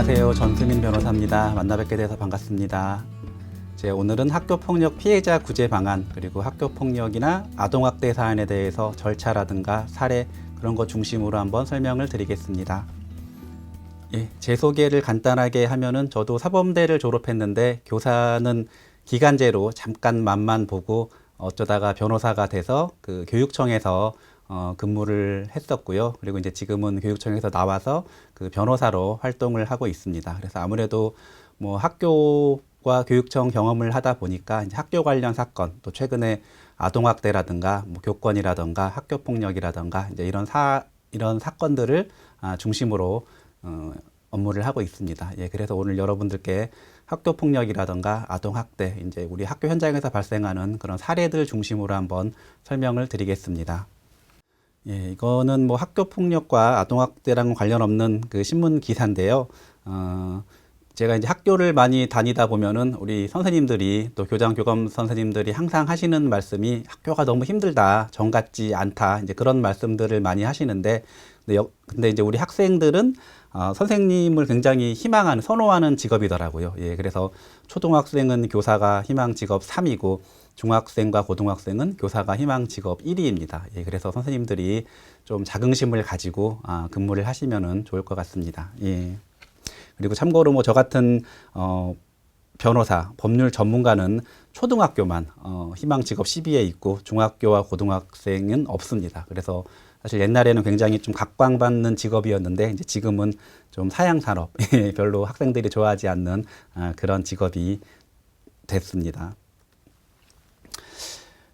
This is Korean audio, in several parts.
안녕하세요. 전수민 변호사입니다. 만나 뵙게 돼서 반갑습니다. 오늘은 학교폭력 피해자 구제 방안, 그리고 학교폭력이나 아동학대 사안에 대해서 절차라든가 사례, 그런 거 중심으로 한번 설명을 드리겠습니다. 제 소개를 간단하게 하면은 저도 사범대를 졸업했는데 교사는 기간제로 잠깐 맛만 보고 어쩌다가 변호사가 돼서 그 교육청에서 근무를 했었고요. 그리고 이제 지금은 교육청에서 나와서 그 변호사로 활동을 하고 있습니다. 그래서 아무래도 뭐 학교과 교육청 경험을 하다 보니까 이제 학교 관련 사건, 또 최근에 아동학대라든가 뭐 교권이라든가 학교폭력이라든가 이제 이런 사건들을 중심으로 업무를 하고 있습니다. 그래서 오늘 여러분들께 학교폭력이라든가 아동학대, 이제 우리 학교 현장에서 발생하는 그런 사례들 중심으로 한번 설명을 드리겠습니다. 이거는 뭐 학교폭력과 아동학대랑 관련 없는 그 신문 기사인데요. 제가 이제 학교를 많이 다니다 보면은 우리 선생님들이 또 교장 교감 선생님들이 항상 하시는 말씀이 학교가 너무 힘들다, 정 같지 않다, 이제 그런 말씀들을 많이 하시는데, 근데 이제 우리 학생들은 선생님을 굉장히 선호하는 직업이더라고요. 그래서 초등학생은 교사가 희망 직업 3위고 중학생과 고등학생은 교사가 희망 직업 1위입니다. 그래서 선생님들이 좀 자긍심을 가지고 근무를 하시면은 좋을 것 같습니다. 그리고 참고로 뭐 저 같은 변호사, 법률 전문가는 초등학교만 희망 직업 10위에 있고 중학교와 고등학생은 없습니다. 그래서 사실 옛날에는 굉장히 좀 각광받는 직업이었는데 이제 지금은 좀 사양산업, 별로 학생들이 좋아하지 않는 그런 직업이 됐습니다.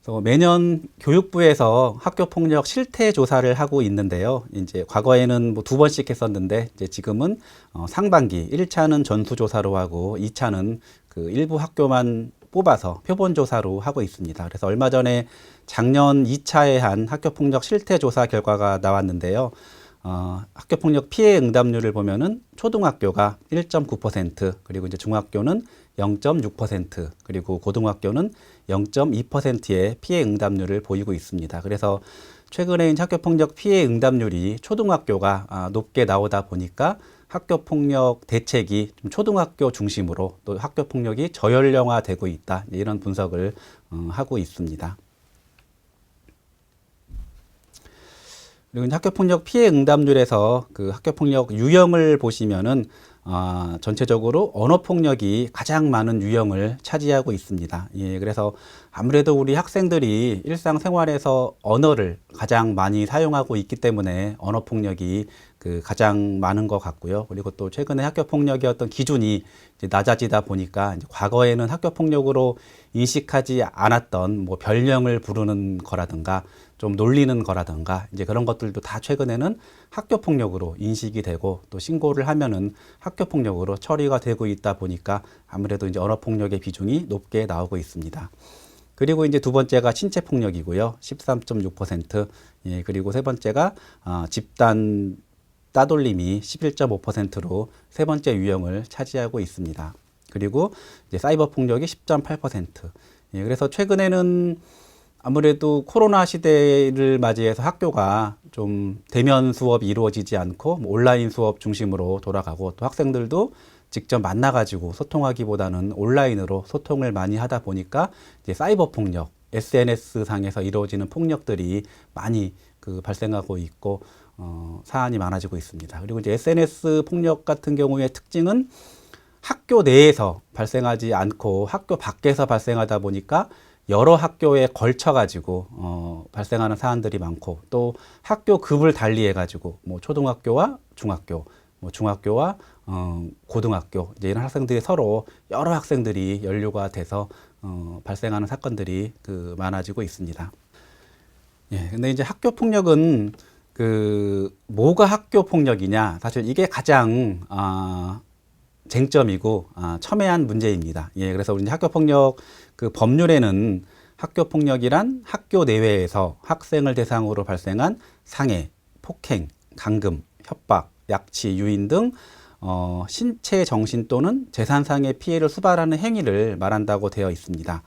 그래서 매년 교육부에서 학교폭력 실태 조사를 하고 있는데요. 이제 과거에는 뭐 2번씩 했었는데 이제 지금은 상반기 1차는 전수조사로 하고 2차는 그 일부 학교만 뽑아서 표본조사로 하고 있습니다. 그래서 얼마 전에 작년 2차에 한 학교폭력 실태조사 결과가 나왔는데요. 학교폭력 피해 응답률을 보면은 초등학교가 1.9%, 그리고 이제 중학교는 0.6%, 그리고 고등학교는 0.2%의 피해 응답률을 보이고 있습니다. 그래서 최근에 학교폭력 피해 응답률이 초등학교가 높게 나오다 보니까 학교폭력 대책이 좀 초등학교 중심으로 또 학교폭력이 저연령화되고 있다, 이런 분석을 하고 있습니다. 그리고 학교폭력 피해 응답률에서 그 학교폭력 유형을 보시면은 전체적으로 언어폭력이 가장 많은 유형을 차지하고 있습니다. 그래서 아무래도 우리 학생들이 일상생활에서 언어를 가장 많이 사용하고 있기 때문에 언어폭력이 그 가장 많은 것 같고요. 그리고 또 최근에 학교폭력의 어떤 기준이 이제 낮아지다 보니까 이제 과거에는 학교폭력으로 인식하지 않았던 뭐 별명을 부르는 거라든가 좀 놀리는 거라든가 이제 그런 것들도 다 최근에는 학교폭력으로 인식이 되고 또 신고를 하면은 학교폭력으로 처리가 되고 있다 보니까 아무래도 이제 언어폭력의 비중이 높게 나오고 있습니다. 그리고 이제 두 번째가 신체폭력이고요. 13.6%. 그리고 세 번째가 집단 따돌림이 11.5%로 세 번째 유형을 차지하고 있습니다. 그리고 이제 사이버 폭력이 10.8%. 그래서 최근에는 아무래도 코로나 시대를 맞이해서 학교가 좀 대면 수업이 이루어지지 않고 뭐 온라인 수업 중심으로 돌아가고 또 학생들도 직접 만나가지고 소통하기보다는 온라인으로 소통을 많이 하다 보니까 이제 사이버 폭력, SNS 상에서 이루어지는 폭력들이 많이 발생하고 있고 사안이 많아지고 있습니다. 그리고 이제 SNS 폭력 같은 경우의 특징은 학교 내에서 발생하지 않고 학교 밖에서 발생하다 보니까 여러 학교에 걸쳐 가지고 발생하는 사안들이 많고 또 학교 급을 달리해 가지고 뭐 초등학교와 중학교, 뭐 중학교와 고등학교 이제 이런 학생들이 서로 여러 학생들이 연루가 돼서 발생하는 사건들이 많아지고 있습니다. 근데 이제 학교 폭력은 뭐가 학교 폭력이냐, 사실 이게 가장 쟁점이고 첨예한 문제입니다. 그래서 우리 학교 폭력 법률에는 학교 폭력이란 학교 내외에서 학생을 대상으로 발생한 상해, 폭행, 감금, 협박, 약치, 유인 등 신체, 정신 또는 재산상의 피해를 수발하는 행위를 말한다고 되어 있습니다.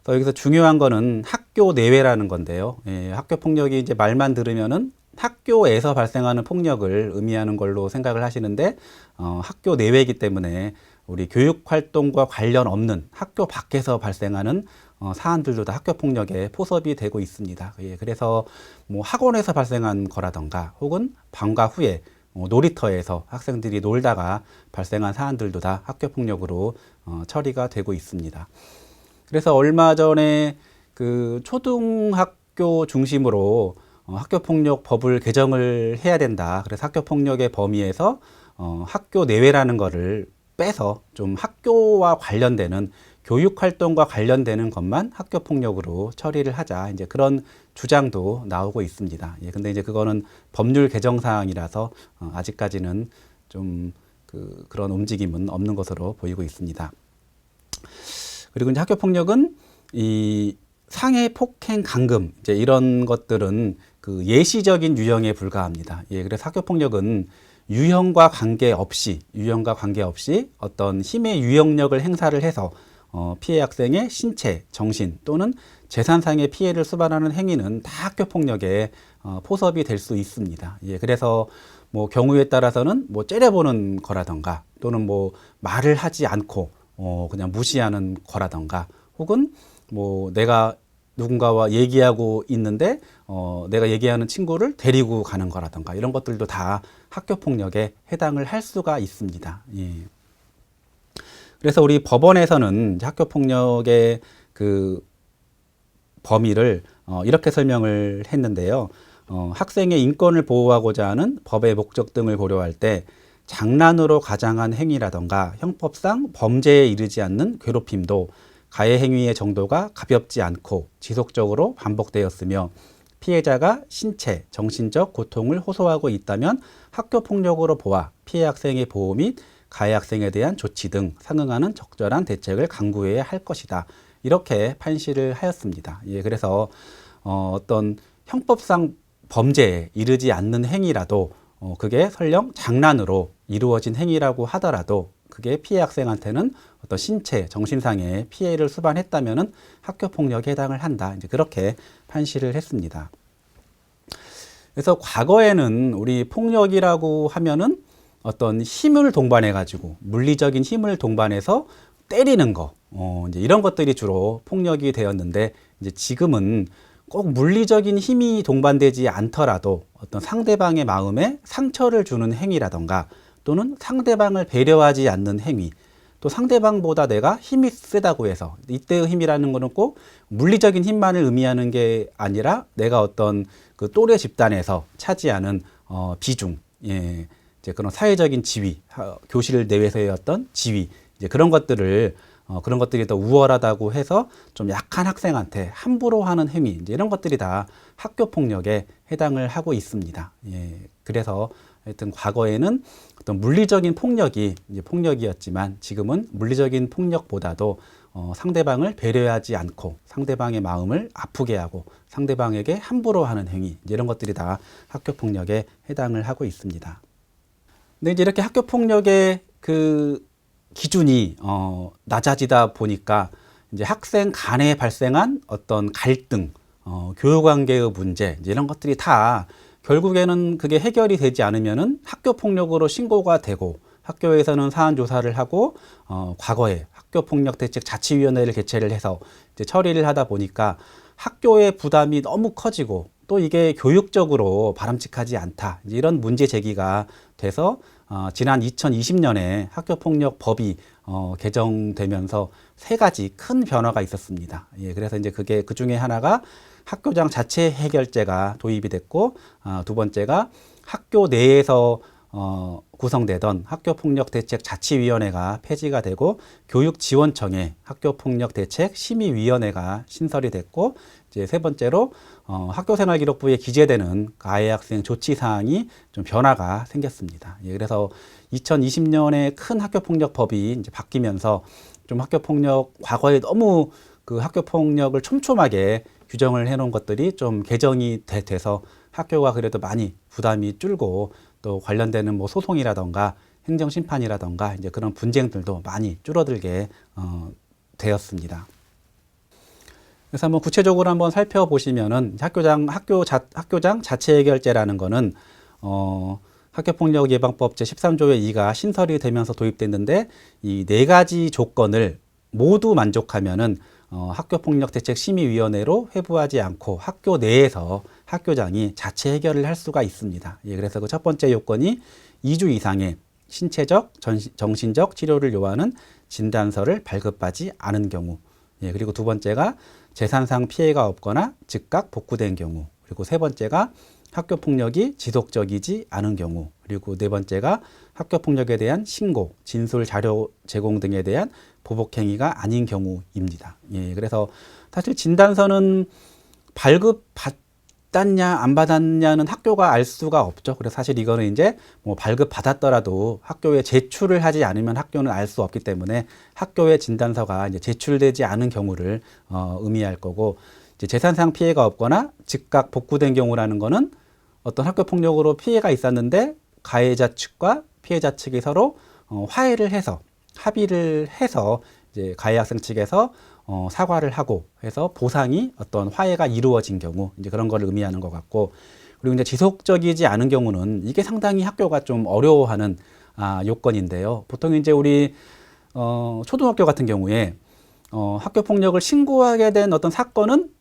그래서 여기서 중요한 거는 학교 내외라는 건데요. 학교 폭력이 이제 말만 들으면은 학교에서 발생하는 폭력을 의미하는 걸로 생각을 하시는데 학교 내외이기 때문에 우리 교육 활동과 관련 없는 학교 밖에서 발생하는 사안들도 다 학교 폭력에 포섭이 되고 있습니다. 예, 그래서 뭐 학원에서 발생한 거라던가 혹은 방과 후에 놀이터에서 학생들이 놀다가 발생한 사안들도 다 학교 폭력으로 처리가 되고 있습니다. 그래서 얼마 전에 그 초등학교 중심으로 학교폭력법을 개정을 해야 된다. 그래서 학교폭력의 범위에서 학교 내외라는 거를 빼서 좀 학교와 관련되는 교육활동과 관련되는 것만 학교폭력으로 처리를 하자. 이제 그런 주장도 나오고 있습니다. 예, 근데 이제 그거는 법률 개정 사항이라서 아직까지는 좀 그런 움직임은 없는 것으로 보이고 있습니다. 그리고 이제 학교폭력은 이 상해, 폭행, 감금 이제 이런 것들은 그 예시적인 유형에 불과합니다. 예, 그래서 학교폭력은 유형과 관계없이 어떤 힘의 유형력을 행사를 해서 피해 학생의 신체, 정신 또는 재산상의 피해를 수반하는 행위는 다 학교폭력에 포섭이 될 수 있습니다. 예, 그래서 뭐 경우에 따라서는 뭐 째려보는 거라던가 또는 뭐 말을 하지 않고 그냥 무시하는 거라던가 혹은 뭐 내가 누군가와 얘기하고 있는데 내가 얘기하는 친구를 데리고 가는 거라던가 이런 것들도 다 학교폭력에 해당을 할 수가 있습니다. 예. 그래서 우리 법원에서는 학교폭력의 그 범위를 이렇게 설명을 했는데요. 학생의 인권을 보호하고자 하는 법의 목적 등을 고려할 때 장난으로 가장한 행위라던가 형법상 범죄에 이르지 않는 괴롭힘도 가해 행위의 정도가 가볍지 않고 지속적으로 반복되었으며 피해자가 신체, 정신적 고통을 호소하고 있다면 학교폭력으로 보아 피해 학생의 보호 및 가해 학생에 대한 조치 등 상응하는 적절한 대책을 강구해야 할 것이다. 이렇게 판시를 하였습니다. 예, 그래서 어떤 형법상 범죄에 이르지 않는 행위라도 그게 설령 장난으로 이루어진 행위라고 하더라도 그게 피해 학생한테는 어떤 신체, 정신상의 피해를 수반했다면은 학교폭력에 해당을 한다. 이제 그렇게 판시를 했습니다. 그래서 과거에는 우리 폭력이라고 하면은 어떤 힘을 동반해가지고 물리적인 힘을 동반해서 때리는 거, 이제 이런 것들이 주로 폭력이 되었는데 이제 지금은 꼭 물리적인 힘이 동반되지 않더라도 어떤 상대방의 마음에 상처를 주는 행위라던가 또는 상대방을 배려하지 않는 행위, 또 상대방보다 내가 힘이 세다고 해서 이때의 힘이라는 것은 꼭 물리적인 힘만을 의미하는 게 아니라 내가 어떤 그 또래 집단에서 차지하는 비중, 예, 이제 그런 사회적인 지위, 교실 내에서의 어떤 지위, 이제 그런 것들을 그런 것들이 더 우월하다고 해서 좀 약한 학생한테 함부로 하는 행위, 이제 이런 것들이 다 학교 폭력에 해당을 하고 있습니다. 예, 그래서 하여튼 과거에는 어떤 물리적인 폭력이 이제 폭력이었지만 지금은 물리적인 폭력보다도 상대방을 배려하지 않고 상대방의 마음을 아프게 하고 상대방에게 함부로 하는 행위, 이제 이런 것들이 다 학교 폭력에 해당을 하고 있습니다. 근데 이제 이렇게 학교 폭력의 그 기준이 낮아지다 보니까 이제 학생 간에 발생한 어떤 갈등, 교육 관계의 문제, 이제 이런 것들이 다 결국에는 그게 해결이 되지 않으면은 학교 폭력으로 신고가 되고 학교에서는 사안 조사를 하고 과거에 학교 폭력 대책 자치위원회를 개최를 해서 이제 처리를 하다 보니까 학교의 부담이 너무 커지고 또 이게 교육적으로 바람직하지 않다. 이제 이런 문제 제기가 돼서 지난 2020년에 학교폭력법이 개정되면서 세 가지 큰 변화가 있었습니다. 예, 그래서 이제 그게 그 중에 하나가 학교장 자체 해결제가 도입이 됐고, 두 번째가 학교 내에서 구성되던 학교폭력대책자치위원회가 폐지가 되고 교육지원청에 학교폭력대책 심의위원회가 신설이 됐고, 이제 세 번째로 학교생활기록부에 기재되는 가해 학생 조치 사항이 좀 변화가 생겼습니다. 예, 그래서 2020년에 큰 학교폭력법이 이제 바뀌면서 좀 학교폭력 과거에 너무 그 학교폭력을 촘촘하게 규정을 해놓은 것들이 좀 개정이 돼서 학교가 그래도 많이 부담이 줄고 또 관련되는 뭐 소송이라던가 행정심판이라던가 이제 그런 분쟁들도 많이 줄어들게 되었습니다. 그래서 한번 구체적으로 한번 살펴보시면은 학교장 자체 해결제라는 거는 학교폭력예방법 제13조의 2가 신설이 되면서 도입됐는데 이 네 가지 조건을 모두 만족하면은 학교폭력대책심의위원회로 회부하지 않고 학교 내에서 학교장이 자체 해결을 할 수가 있습니다. 예, 그래서 그 첫 번째 요건이 2주 이상의 신체적, 정신적 치료를 요하는 진단서를 발급하지 않은 경우. 예, 그리고 두 번째가 재산상 피해가 없거나 즉각 복구된 경우. 그리고 세 번째가 학교폭력이 지속적이지 않은 경우. 그리고 네 번째가 학교폭력에 대한 신고, 진술 자료 제공 등에 대한 보복행위가 아닌 경우입니다. 예, 그래서 사실 진단서는 발급받았냐 안 받았냐는 학교가 알 수가 없죠. 그래서 사실 이거는 이제 뭐 발급받았더라도 학교에 제출을 하지 않으면 학교는 알 수 없기 때문에 학교에 진단서가 이제 제출되지 않은 경우를 의미할 거고, 이제 재산상 피해가 없거나 즉각 복구된 경우라는 거는 어떤 학교 폭력으로 피해가 있었는데 가해자 측과 피해자 측이 서로 화해를 해서 합의를 해서 이제 가해 학생 측에서 사과를 하고 해서 보상이 어떤 화해가 이루어진 경우, 이제 그런 걸 의미하는 것 같고, 그리고 이제 지속적이지 않은 경우는 이게 상당히 학교가 좀 어려워하는 요건인데요. 보통 이제 우리 초등학교 같은 경우에 학교 폭력을 신고하게 된 어떤 사건은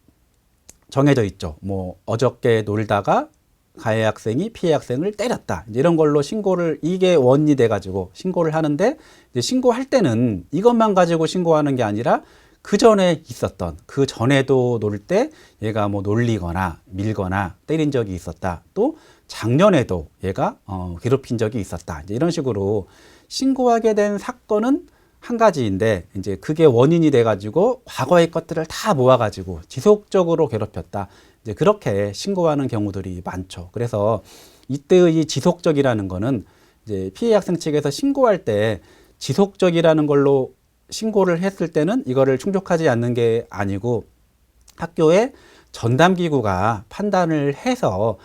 정해져 있죠. 뭐 어저께 놀다가 가해 학생이 피해 학생을 때렸다, 이제 이런 걸로 신고를, 이게 원인이 돼가지고 신고를 하는데, 이제 신고할 때는 이것만 가지고 신고하는 게 아니라 그 전에 있었던, 그 전에도 놀 때 얘가 뭐 놀리거나 밀거나 때린 적이 있었다, 또 작년에도 얘가 괴롭힌 적이 있었다, 이제 이런 식으로 신고하게 된 사건은 한 가지인데, 이제 그게 원인이 돼가지고 과거의 것들을 다 모아가지고 지속적으로 괴롭혔다, 이제 그렇게 신고하는 경우들이 많죠. 그래서 이때의 이 지속적이라는 거는 이제 피해 학생 측에서 신고할 때 지속적이라는 걸로 신고를 했을 때는 이거를 충족하지 않는 게 아니고, 학교의 전담기구가 판단을 해서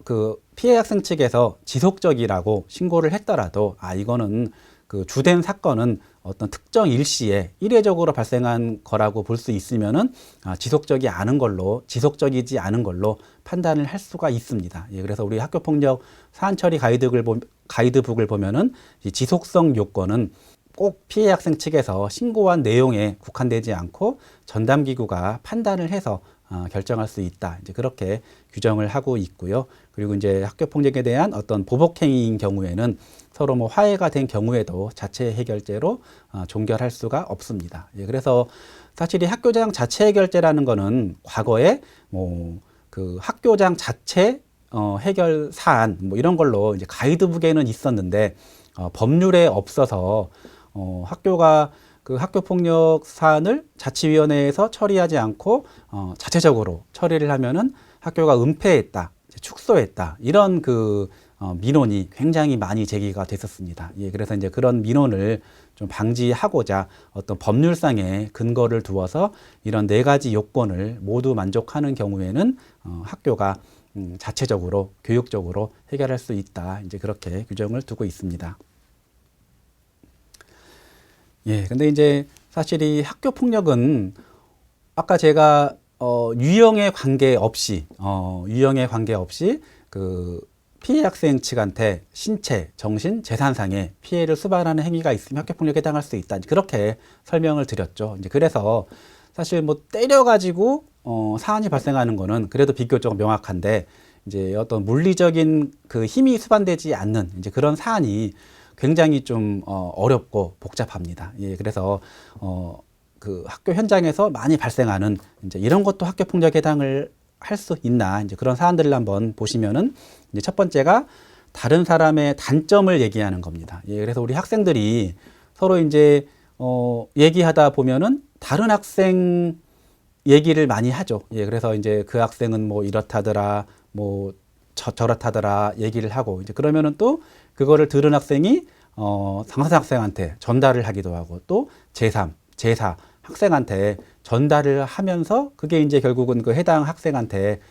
그 피해 학생 측에서 지속적이라고 신고를 했더라도 이거는 그 주된 사건은 어떤 특정 일시에 이례적으로 발생한 거라고 볼 수 있으면은 지속적이지 않은 걸로 판단을 할 수가 있습니다. 예, 그래서 우리 학교폭력 사안 처리 가이드북을 보면은 이 지속성 요건은 꼭 피해 학생 측에서 신고한 내용에 국한되지 않고 전담기구가 판단을 해서 결정할 수 있다, 이제 그렇게 규정을 하고 있고요. 그리고 이제 학교폭력에 대한 어떤 보복행위인 경우에는 서로 뭐 화해가 된 경우에도 자체 해결제로 종결할 수가 없습니다. 예, 그래서 사실 이 학교장 자체 해결제라는 거는 과거에 뭐 그 학교장 자체 해결 사안 뭐 이런 걸로 이제 가이드북에는 있었는데 법률에 없어서 학교가 그 학교폭력 사안을 자치위원회에서 처리하지 않고 자체적으로 처리를 하면은 학교가 은폐했다, 축소했다, 이런 그 민원이 굉장히 많이 제기가 됐었습니다. 예, 그래서 이제 그런 민원을 좀 방지하고자 어떤 법률상의 근거를 두어서 이런 네 가지 요건을 모두 만족하는 경우에는 학교가 자체적으로 교육적으로 해결할 수 있다, 이제 그렇게 규정을 두고 있습니다. 예, 근데 이제 사실 이 학교 폭력은 아까 제가 유형에 관계없이 그 피해 학생 측한테 신체, 정신, 재산상의 피해를 수반하는 행위가 있으면 학교 폭력에 해당할 수 있다, 그렇게 설명을 드렸죠. 이제 그래서 사실 뭐 때려가지고 사안이 발생하는 거는 그래도 비교적 명확한데, 이제 어떤 물리적인 그 힘이 수반되지 않는 이제 그런 사안이 굉장히 좀 어렵고 복잡합니다. 예, 그래서 그 학교 현장에서 많이 발생하는 이제 이런 것도 학교 폭력에 해당을 할 수 있나, 이제 그런 사안들을 한번 보시면은, 이제 첫 번째가 다른 사람의 단점을 얘기하는 겁니다. 예, 그래서 우리 학생들이 서로 이제 얘기하다 보면은 다른 학생 얘기를 많이 하죠. 예, 그래서 이제 그 학생은 뭐 이렇다더라, 뭐 저렇다더라 얘기를 하고, 이제 그러면은 또 그거를 들은 학생이 당사자 학생한테 전달을 하기도 하고, 또 제3, 제4 학생한테 전달을 하면서 그게 이제 결국은 그 해당 학생한테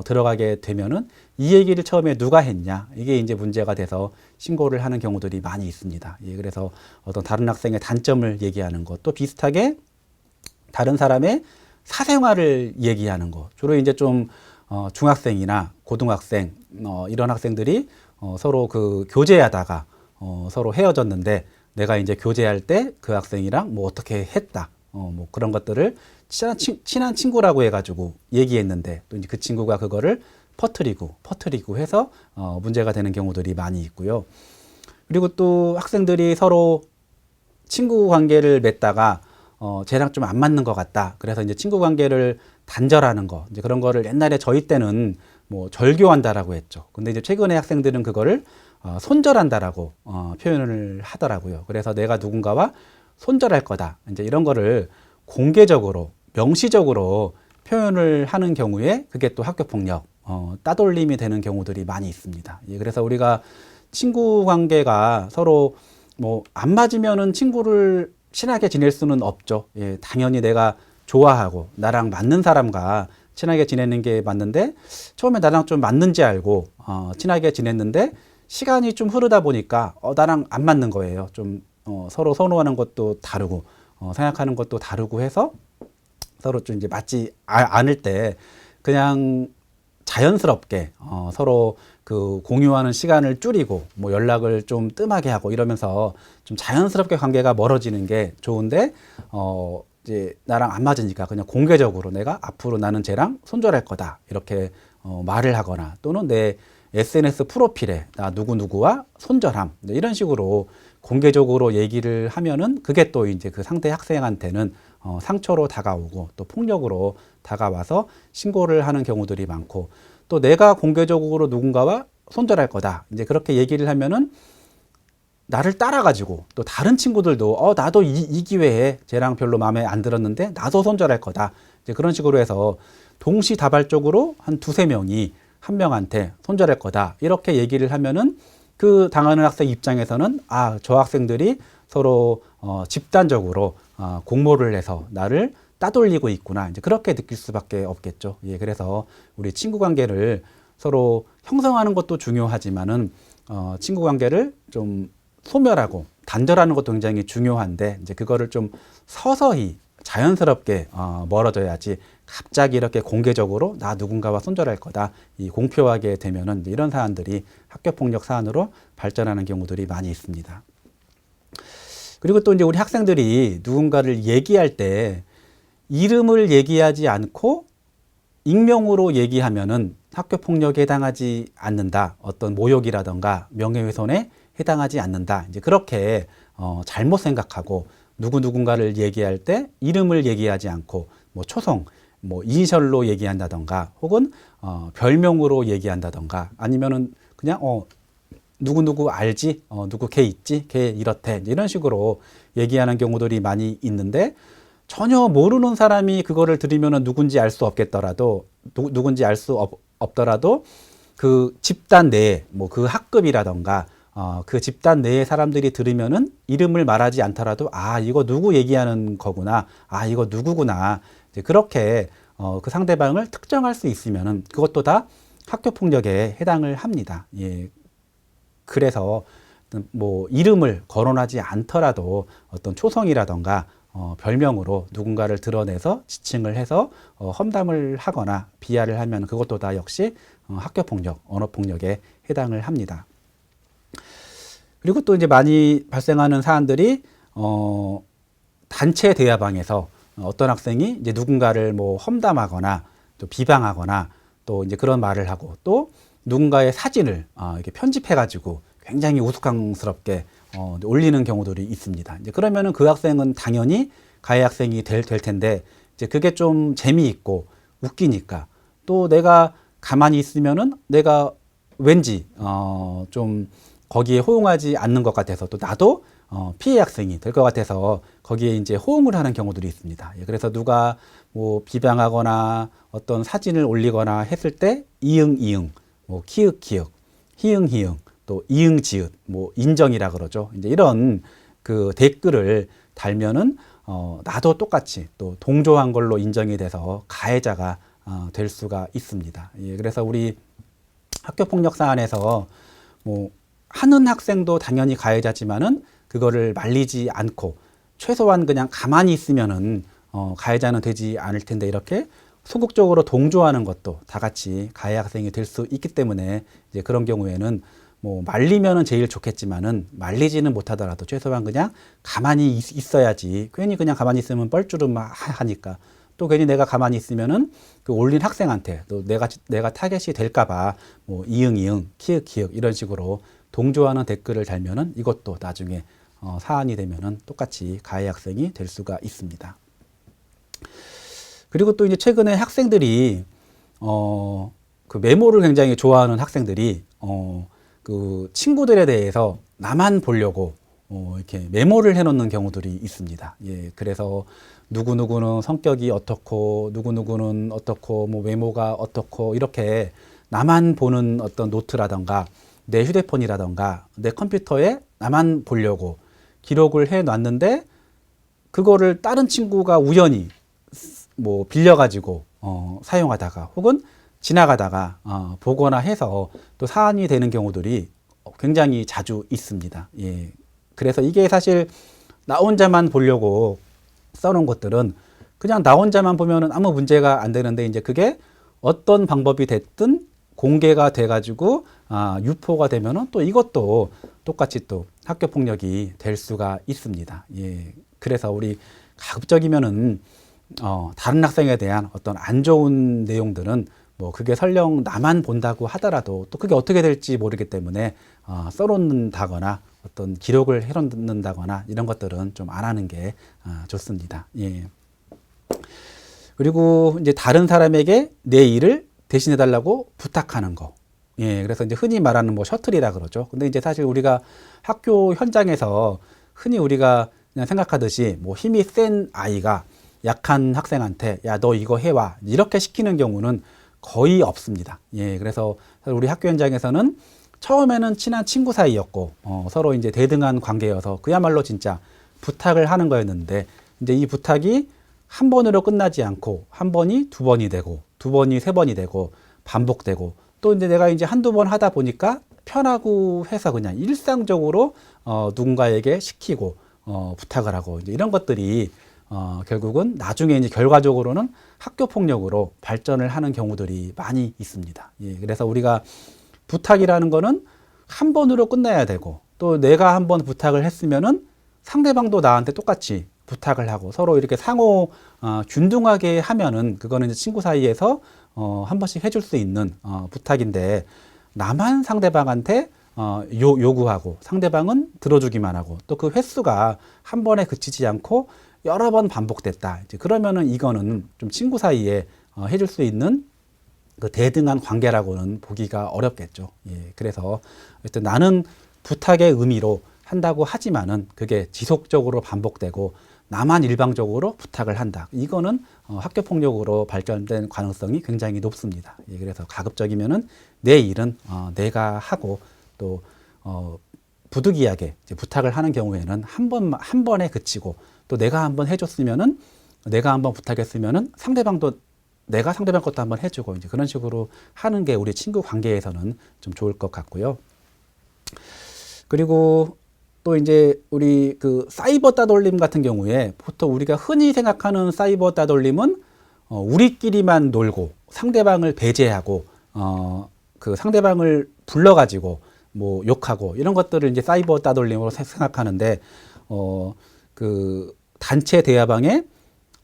들어가게 되면은 이 얘기를 처음에 누가 했냐, 이게 이제 문제가 돼서 신고를 하는 경우들이 많이 있습니다. 예, 그래서 어떤 다른 학생의 단점을 얘기하는 것, 또 비슷하게 다른 사람의 사생활을 얘기하는 거. 주로 이제 좀 중학생이나 고등학생 이런 학생들이 서로 그 교제하다가 서로 헤어졌는데 내가 이제 교제할 때 그 학생이랑 뭐 어떻게 했다. 뭐 그런 것들을 친한 친구라고 해가지고 얘기했는데 또 이제 그 친구가 그거를 퍼뜨리고 해서 문제가 되는 경우들이 많이 있고요. 그리고 또 학생들이 서로 친구 관계를 맺다가 쟤랑 좀 안 맞는 것 같다. 그래서 이제 친구 관계를 단절하는 거. 이제 그런 거를 옛날에 저희 때는 뭐 절교한다라고 했죠. 근데 이제 최근에 학생들은 그거를 손절한다라고 표현을 하더라고요. 그래서 내가 누군가와 손절할 거다. 이제 이런 거를 공개적으로 명시적으로 표현을 하는 경우에 그게 또 학교폭력 따돌림이 되는 경우들이 많이 있습니다. 예, 그래서 우리가 친구 관계가 서로 뭐 안 맞으면은 친구를 친하게 지낼 수는 없죠. 예, 당연히 내가 좋아하고 나랑 맞는 사람과 친하게 지내는 게 맞는데 처음에 나랑 좀 맞는지 알고 친하게 지냈는데 시간이 좀 흐르다 보니까 나랑 안 맞는 거예요. 좀 서로 선호하는 것도 다르고 생각하는 것도 다르고 해서 서로 좀 이제 맞지 않을 때 그냥 자연스럽게 서로 그 공유하는 시간을 줄이고 뭐 연락을 좀 뜸하게 하고 이러면서 좀 자연스럽게 관계가 멀어지는 게 좋은데 이제 나랑 안 맞으니까 그냥 공개적으로 내가 앞으로 나는 쟤랑 손절할 거다 이렇게 말을 하거나 또는 내 SNS 프로필에 나 누구누구와 손절함 이런 식으로 공개적으로 얘기를 하면은 그게 또 이제 그 상대 학생한테는 상처로 다가오고 또 폭력으로 다가와서 신고를 하는 경우들이 많고 또 내가 공개적으로 누군가와 손절할 거다 이제 그렇게 얘기를 하면은 나를 따라가지고 또 다른 친구들도 나도 이 기회에 쟤랑 별로 마음에 안 들었는데 나도 손절할 거다 이제 그런 식으로 해서 동시다발적으로 한 두세 명이 한 명한테 손절할 거다 이렇게 얘기를 하면은 그 당하는 학생 입장에서는 저 학생들이 서로 집단적으로 공모를 해서 나를 따돌리고 있구나 이제 그렇게 느낄 수밖에 없겠죠. 예, 그래서 우리 친구 관계를 서로 형성하는 것도 중요하지만은 친구 관계를 좀 소멸하고 단절하는 것도 굉장히 중요한데 이제 그거를 좀 서서히 자연스럽게 멀어져야지 갑자기 이렇게 공개적으로 나 누군가와 손절할 거다 이 공표하게 되면은 이런 사안들이 학교폭력 사안으로 발전하는 경우들이 많이 있습니다. 그리고 또 이제 우리 학생들이 누군가를 얘기할 때 이름을 얘기하지 않고 익명으로 얘기하면은 학교폭력에 해당하지 않는다. 어떤 모욕이라던가 명예훼손에 해당하지 않는다. 이제 그렇게 잘못 생각하고 누군가를 얘기할 때 이름을 얘기하지 않고 뭐 초성, 뭐 이니셜로 얘기한다던가 혹은 별명으로 얘기한다던가 아니면은 그냥 누구 알지? 누구 걔 있지? 걔 이렇대. 이런 식으로 얘기하는 경우들이 많이 있는데 전혀 모르는 사람이 그거를 들으면은 누군지 알 수 없겠더라도 누군지 알 수 없더라도 그 집단 내에 뭐 그 학급이라던가 그 집단 내의 사람들이 들으면은 이름을 말하지 않더라도 이거 누구 얘기하는 거구나. 이거 누구구나. 이제 그렇게 그 상대방을 특정할 수 있으면은 그것도 다 학교 폭력에 해당을 합니다. 예. 그래서 뭐 이름을 거론하지 않더라도 어떤 초성이라던가 별명으로 누군가를 드러내서 지칭을 해서 험담을 하거나 비하를 하면 그것도 다 역시 학교 폭력, 언어 폭력에 해당을 합니다. 그리고 또 이제 많이 발생하는 사안들이 단체 대화방에서 어떤 학생이 이제 누군가를 뭐 험담하거나 또 비방하거나 또 이제 그런 말을 하고 또 누군가의 사진을 이렇게 편집해가지고 굉장히 우스꽝스럽게 올리는 경우들이 있습니다. 이제 그러면은 그 학생은 당연히 가해 학생이 될 텐데 이제 그게 좀 재미있고 웃기니까 또 내가 가만히 있으면은 내가 왠지 좀 거기에 호응하지 않는 것 같아서 또 나도 피해 학생이 될 것 같아서 거기에 이제 호응을 하는 경우들이 있습니다. 그래서 누가 뭐 비방하거나 어떤 사진을 올리거나 했을 때 이응, 뭐 키읔, 희응, 또 이응, 지읒, 뭐 인정이라 그러죠. 이제 이런 그 댓글을 달면은 나도 똑같이 또 동조한 걸로 인정이 돼서 가해자가 될 수가 있습니다. 그래서 우리 학교폭력 사안에서 뭐 하는 학생도 당연히 가해자지만은 그거를 말리지 않고 최소한 그냥 가만히 있으면은 가해자는 되지 않을 텐데 이렇게 소극적으로 동조하는 것도 다 같이 가해 학생이 될 수 있기 때문에 이제 그런 경우에는 뭐 말리면은 제일 좋겠지만은 말리지는 못하더라도 최소한 그냥 가만히 있어야지. 괜히 그냥 가만히 있으면 뻘쭘 하니까. 또 괜히 내가 가만히 있으면은 그 올린 학생한테 또 내가 타겟이 될까봐 뭐 이응 키읔 이런 식으로 동조하는 댓글을 달면은 이것도 나중에 사안이 되면은 똑같이 가해 학생이 될 수가 있습니다. 그리고 또 이제 최근에 학생들이 그 메모를 굉장히 좋아하는 학생들이 그 친구들에 대해서 나만 보려고 이렇게 메모를 해놓는 경우들이 있습니다. 예, 그래서 누구누구는 성격이 어떻고 누구누구는 어떻고 뭐 외모가 어떻고 이렇게 나만 보는 어떤 노트라던가 내 휴대폰이라던가 내 컴퓨터에 나만 보려고 기록을 해 놨는데 그거를 다른 친구가 우연히 뭐 빌려가지고 사용하다가 혹은 지나가다가 보거나 해서 또 사안이 되는 경우들이 굉장히 자주 있습니다. 예. 그래서 이게 사실 나 혼자만 보려고 써놓은 것들은 그냥 나 혼자만 보면은 아무 문제가 안 되는데 이제 그게 어떤 방법이 됐든 공개가 돼가지고 유포가 되면은 또 이것도 똑같이 또 학교 폭력이 될 수가 있습니다. 예. 그래서 우리 가급적이면은 다른 학생에 대한 어떤 안 좋은 내용들은 뭐 그게 설령 나만 본다고 하더라도 또 그게 어떻게 될지 모르기 때문에 써놓는다거나 어떤 기록을 해놓는다거나 이런 것들은 좀 안 하는 게 좋습니다. 예. 그리고 이제 다른 사람에게 내 일을 대신해 달라고 부탁하는 거. 예. 그래서 이제 흔히 말하는 뭐 셔틀이라 그러죠. 근데 이제 사실 우리가 학교 현장에서 흔히 우리가 그냥 생각하듯이 뭐 힘이 센 아이가 약한 학생한테 야, 너 이거 해와 이렇게 시키는 경우는 거의 없습니다. 예, 그래서 우리 학교 현장에서는 처음에는 친한 친구 사이였고 서로 이제 대등한 관계여서 그야말로 진짜 부탁을 하는 거였는데 이제 이 부탁이 한 번으로 끝나지 않고 한 번이 두 번이 되고 두 번이 세 번이 되고 반복되고 또 이제 내가 이제 한두 번 하다 보니까 편하고 해서 그냥 일상적으로 누군가에게 시키고 부탁을 하고 이제 이런 것들이 결국은 나중에 이제 결과적으로는 학교 폭력으로 발전을 하는 경우들이 많이 있습니다. 예, 그래서 우리가 부탁이라는 거는 한 번으로 끝나야 되고 또 내가 한번 부탁을 했으면은 상대방도 나한테 똑같이 부탁을 하고 서로 이렇게 상호 균등하게 하면은 그거는 이제 친구 사이에서 한 번씩 해줄 수 있는 부탁인데 나만 상대방한테 요구하고 상대방은 들어주기만 하고 또 그 횟수가 한 번에 그치지 않고 여러 번 반복됐다. 이제 그러면은 이거는 좀 친구 사이에 해줄 수 있는 그 대등한 관계라고는 보기가 어렵겠죠. 예, 그래서 하여튼 나는 부탁의 의미로 한다고 하지만은 그게 지속적으로 반복되고 나만 일방적으로 부탁을 한다. 이거는 학교 폭력으로 발전된 가능성이 굉장히 높습니다. 예, 그래서 가급적이면은 내 일은 내가 하고 또 부득이하게 이제 부탁을 하는 경우에는 한 번에 그치고 또 내가 한번 해줬으면은 내가 한번 부탁했으면은 상대방도 내가 상대방 것도 한번 해주고 이제 그런 식으로 하는 게 우리 친구 관계에서는 좀 좋을 것 같고요. 그리고 또 이제 우리 그 사이버 따돌림 같은 경우에 보통 우리가 흔히 생각하는 사이버 따돌림은 우리끼리만 놀고 상대방을 배제하고 그 상대방을 불러가지고 뭐 욕하고 이런 것들을 이제 사이버 따돌림으로 생각하는데 그 단체 대화방에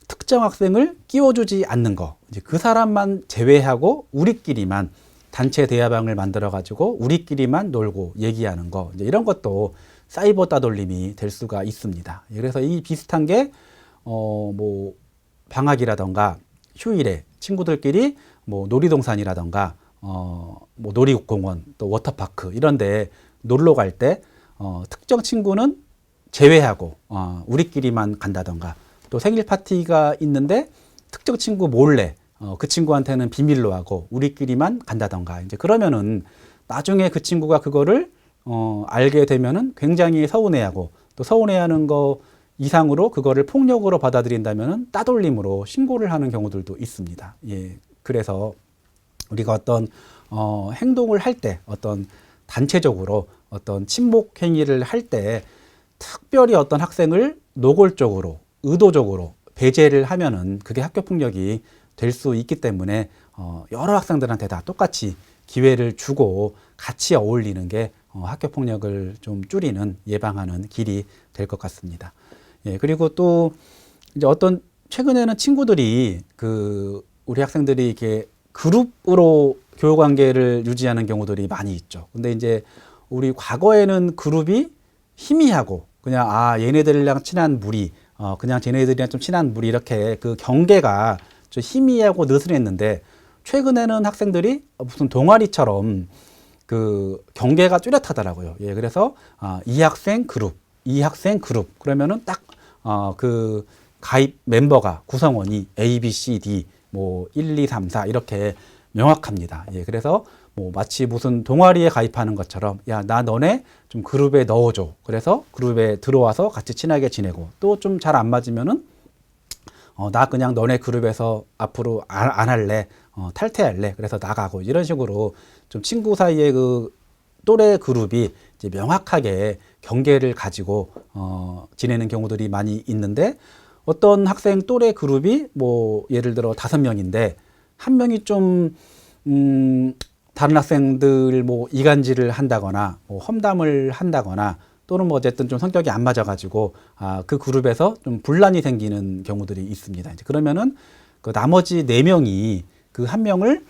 특정 학생을 끼워주지 않는 거, 이제 그 사람만 제외하고 우리끼리만 단체 대화방을 만들어 가지고 우리끼리만 놀고 얘기하는 거, 이제 이런 것도 사이버 따돌림이 될 수가 있습니다. 그래서 이 비슷한 게 뭐 방학이라던가 휴일에 친구들끼리 뭐 놀이동산이라던가 뭐 놀이공원 또 워터파크 이런데 놀러 갈 때 특정 친구는 제외하고 우리끼리만 간다던가 또 생일 파티가 있는데 특정 친구 몰래 그 친구한테는 비밀로 하고 우리끼리만 간다던가 이제 그러면은 나중에 그 친구가 그거를 알게 되면은 굉장히 서운해하고 또 서운해하는 거 이상으로 그거를 폭력으로 받아들인다면은 따돌림으로 신고를 하는 경우들도 있습니다. 예, 그래서 우리가 어떤 행동을 할 때 어떤 단체적으로 어떤 친목 행위를 할 때 특별히 어떤 학생을 노골적으로 의도적으로 배제를 하면은 그게 학교 폭력이 될 수 있기 때문에 여러 학생들한테 다 똑같이 기회를 주고 같이 어울리는 게 학교 폭력을 좀 줄이는 예방하는 길이 될 것 같습니다. 예, 그리고 또 이제 어떤 최근에는 친구들이 우리 학생들이 이렇게 그룹으로 교우 관계를 유지하는 경우들이 많이 있죠. 근데 이제 우리 과거에는 그룹이 희미하고 그냥 얘네들이랑 친한 무리, 그냥 쟤네들이랑 좀 친한 무리 이렇게 그 경계가 좀 희미하고 느슨했는데 최근에는 학생들이 무슨 동아리처럼 그 경계가 뚜렷하더라고요. 예, 그래서 이 학생 그룹, 이 학생 그룹 그러면은 딱 그 가입 멤버가 구성원이 A, B, C, D 뭐 1, 2, 3, 4 이렇게 명확합니다. 예, 그래서 뭐 마치 무슨 동아리에 가입하는 것처럼 야, 나 너네 좀 그룹에 넣어줘. 그래서 그룹에 들어와서 같이 친하게 지내고 또 좀 잘 안 맞으면은 나 그냥 너네 그룹에서 앞으로 안 할래. 탈퇴할래. 그래서 나가고 이런 식으로 좀 친구 사이에 그 또래 그룹이 이제 명확하게 경계를 가지고 지내는 경우들이 많이 있는데 어떤 학생 또래 그룹이 뭐 예를 들어 5명인데 한 명이 좀 다른 학생들 뭐 이간질을 한다거나 뭐 험담을 한다거나 또는 뭐 어쨌든 좀 성격이 안 맞아가지고 그 그룹에서 좀 분란이 생기는 경우들이 있습니다. 이제 그러면은 그 나머지 4명이 그 한 명을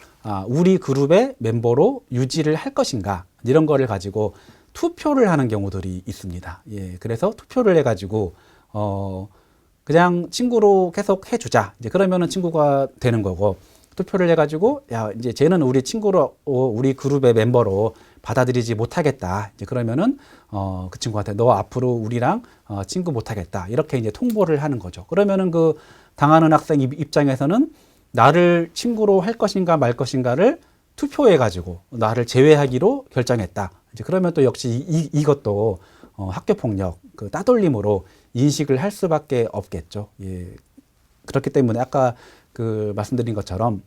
우리 그룹의 멤버로 유지를 할 것인가 이런 거를 가지고 투표를 하는 경우들이 있습니다. 예, 그래서 투표를 해가지고 그냥 친구로 계속 해주자. 이제 그러면은 친구가 되는 거고 투표를 해가지고 야 이제 쟤는 우리 친구로 우리 그룹의 멤버로 받아들이지 못하겠다. 이제 그러면은 그 친구한테 너 앞으로 우리랑 친구 못하겠다. 이렇게 이제 통보를 하는 거죠. 그러면은 그 당하는 학생 입장에서는 나를 친구로 할 것인가 말 것인가를 투표해 가지고 나를 제외하기로 결정했다. 이제 그러면 또 역시 이것도 학교 폭력 그 따돌림으로 인식을 할 수밖에 없겠죠. 예. 그렇기 때문에 아까 그 말씀드린 것처럼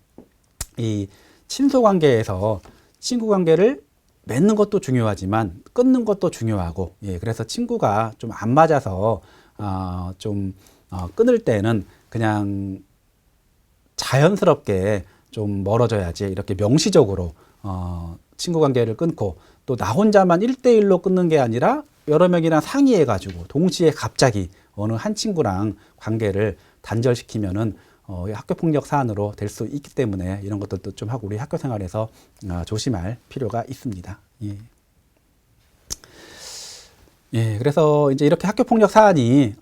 이 친소 관계에서 친구 관계를 맺는 것도 중요하지만 끊는 것도 중요하고, 예, 그래서 친구가 좀 안 맞아서 끊을 때는 그냥 자연스럽게 좀 멀어져야지 이렇게 명시적으로 친구 관계를 끊고 또 나 혼자만 1대1로 끊는 게 아니라 여러 명이랑 상의해 가지고 동시에 갑자기 어느 한 친구랑 관계를 단절시키면은 학교 폭력 사안으로 될 수 있기 때문에 이런 것들도 좀 하고 우리 학교 생활에서 조심할 필요가 있습니다. 예. 예, 그래서 이제 이렇게 학교 폭력 사안이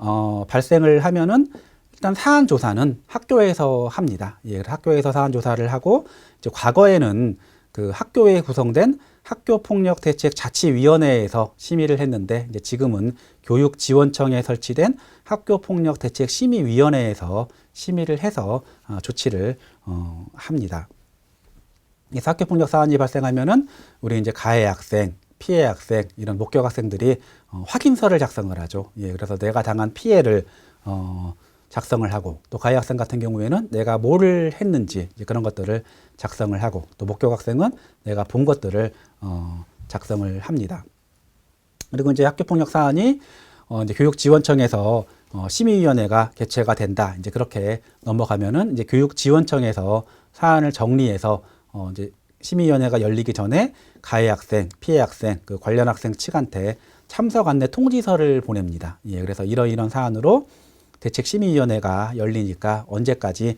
발생을 하면은 일단 사안 조사는 학교에서 합니다. 예, 학교에서 사안 조사를 하고 이제 과거에는 그 학교에 구성된 학교폭력대책자치위원회에서 심의를 했는데 이제 지금은 교육지원청에 설치된 학교폭력대책심의위원회에서 심의를 해서 조치를 합니다. 그래서 학교폭력 사안이 발생하면은 우리 이제 가해 학생, 피해 학생 이런 목격 학생들이 확인서를 작성을 하죠. 예, 그래서 내가 당한 피해를 작성을 하고 또 가해 학생 같은 경우에는 내가 뭐를 했는지 이제 그런 것들을 작성을 하고 또 목격 학생은 내가 본 것들을 작성을 합니다. 그리고 이제 학교폭력 사안이 이제 교육지원청에서 심의위원회가 개최가 된다. 이제 그렇게 넘어가면은 이제 교육지원청에서 사안을 정리해서 이제 심의위원회가 열리기 전에 가해 학생, 피해 학생, 그 관련 학생 측한테 참석 안내 통지서를 보냅니다. 예, 그래서 이런 사안으로 대책심의위원회가 열리니까 언제까지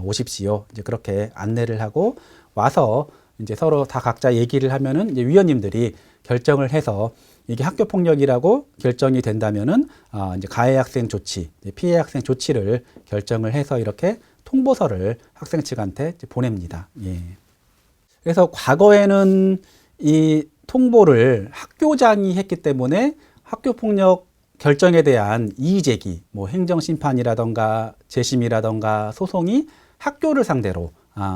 오십시오. 이제 그렇게 안내를 하고 와서 이제 서로 다 각자 얘기를 하면은 이제 위원님들이 결정을 해서 이게 학교 폭력이라고 결정이 된다면은 이제 가해 학생 조치, 피해 학생 조치를 결정을 해서 이렇게 통보서를 학생 측한테 보냅니다. 예. 그래서 과거에는 이 통보를 학교장이 했기 때문에 학교 폭력 결정에 대한 이의제기, 뭐 행정심판이라던가 재심이라던가 소송이 학교를 상대로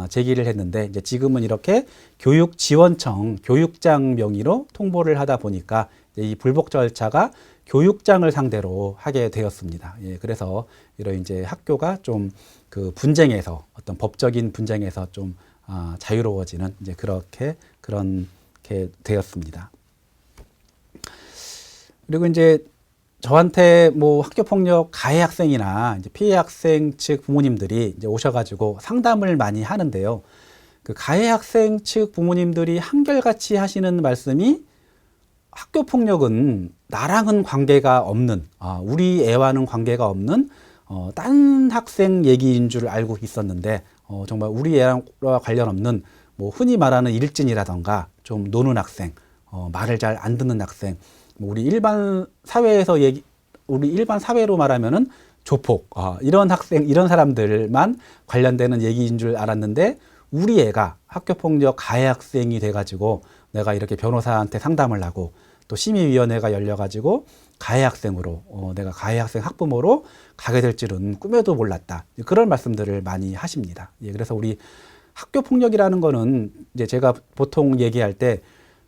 제기를 했는데 이제 지금은 이렇게 교육지원청 교육장 명의로 통보를 하다 보니까 이 불복 절차가 교육장을 상대로 하게 되었습니다. 예, 그래서 이런 이제 학교가 좀 그 분쟁에서 어떤 법적인 분쟁에서 좀 자유로워지는 이제 그렇게 되었습니다. 그리고 이제 저한테 뭐 학교폭력 가해 학생이나 이제 피해 학생 측 부모님들이 이제 오셔가지고 상담을 많이 하는데요. 그 가해 학생 측 부모님들이 한결같이 하시는 말씀이 학교폭력은 나랑은 관계가 없는, 우리 애와는 관계가 없는 딴 학생 얘기인 줄 알고 있었는데 정말 우리 애와 관련 없는 뭐 흔히 말하는 일진이라던가 좀 노는 학생, 말을 잘 안 듣는 학생, 뭐 우리 일반 사회에서 우리 일반 사회로 말하면은 조폭, 이런 학생, 이런 사람들만 관련되는 얘기인 줄 알았는데 우리 애가 학교폭력 가해 학생이 돼가지고 내가 이렇게 변호사한테 상담을 하고 또 심의위원회가 열려가지고 가해 학생으로 내가 가해 학생 학부모로 가게 될 줄은 꿈에도 몰랐다. 그런 말씀들을 많이 하십니다. 예, 그래서 우리 학교폭력이라는 거는 이제 제가 보통 얘기할 때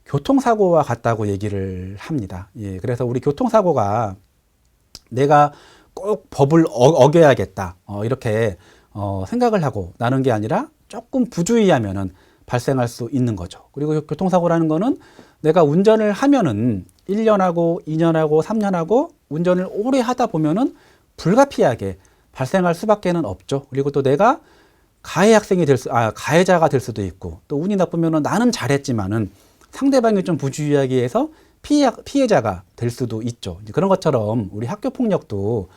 교통사고와 같다고 얘기를 합니다. 예, 그래서 우리 교통사고가 내가 꼭 법을 어겨야겠다. 이렇게 생각을 하고 나는 게 아니라 조금 부주의하면은 발생할 수 있는 거죠. 그리고 교통사고라는 거는 내가 운전을 하면은 1년하고 2년하고 3년하고 운전을 오래 하다 보면은 불가피하게 발생할 수밖에는 없죠. 그리고 또 내가 가해자가 될 수도 있고 또 운이 나쁘면은 나는 잘했지만은 상대방이 좀 부주의하게 해서 피해자가 될 수도 있죠. 그런 것처럼 우리 학교폭력도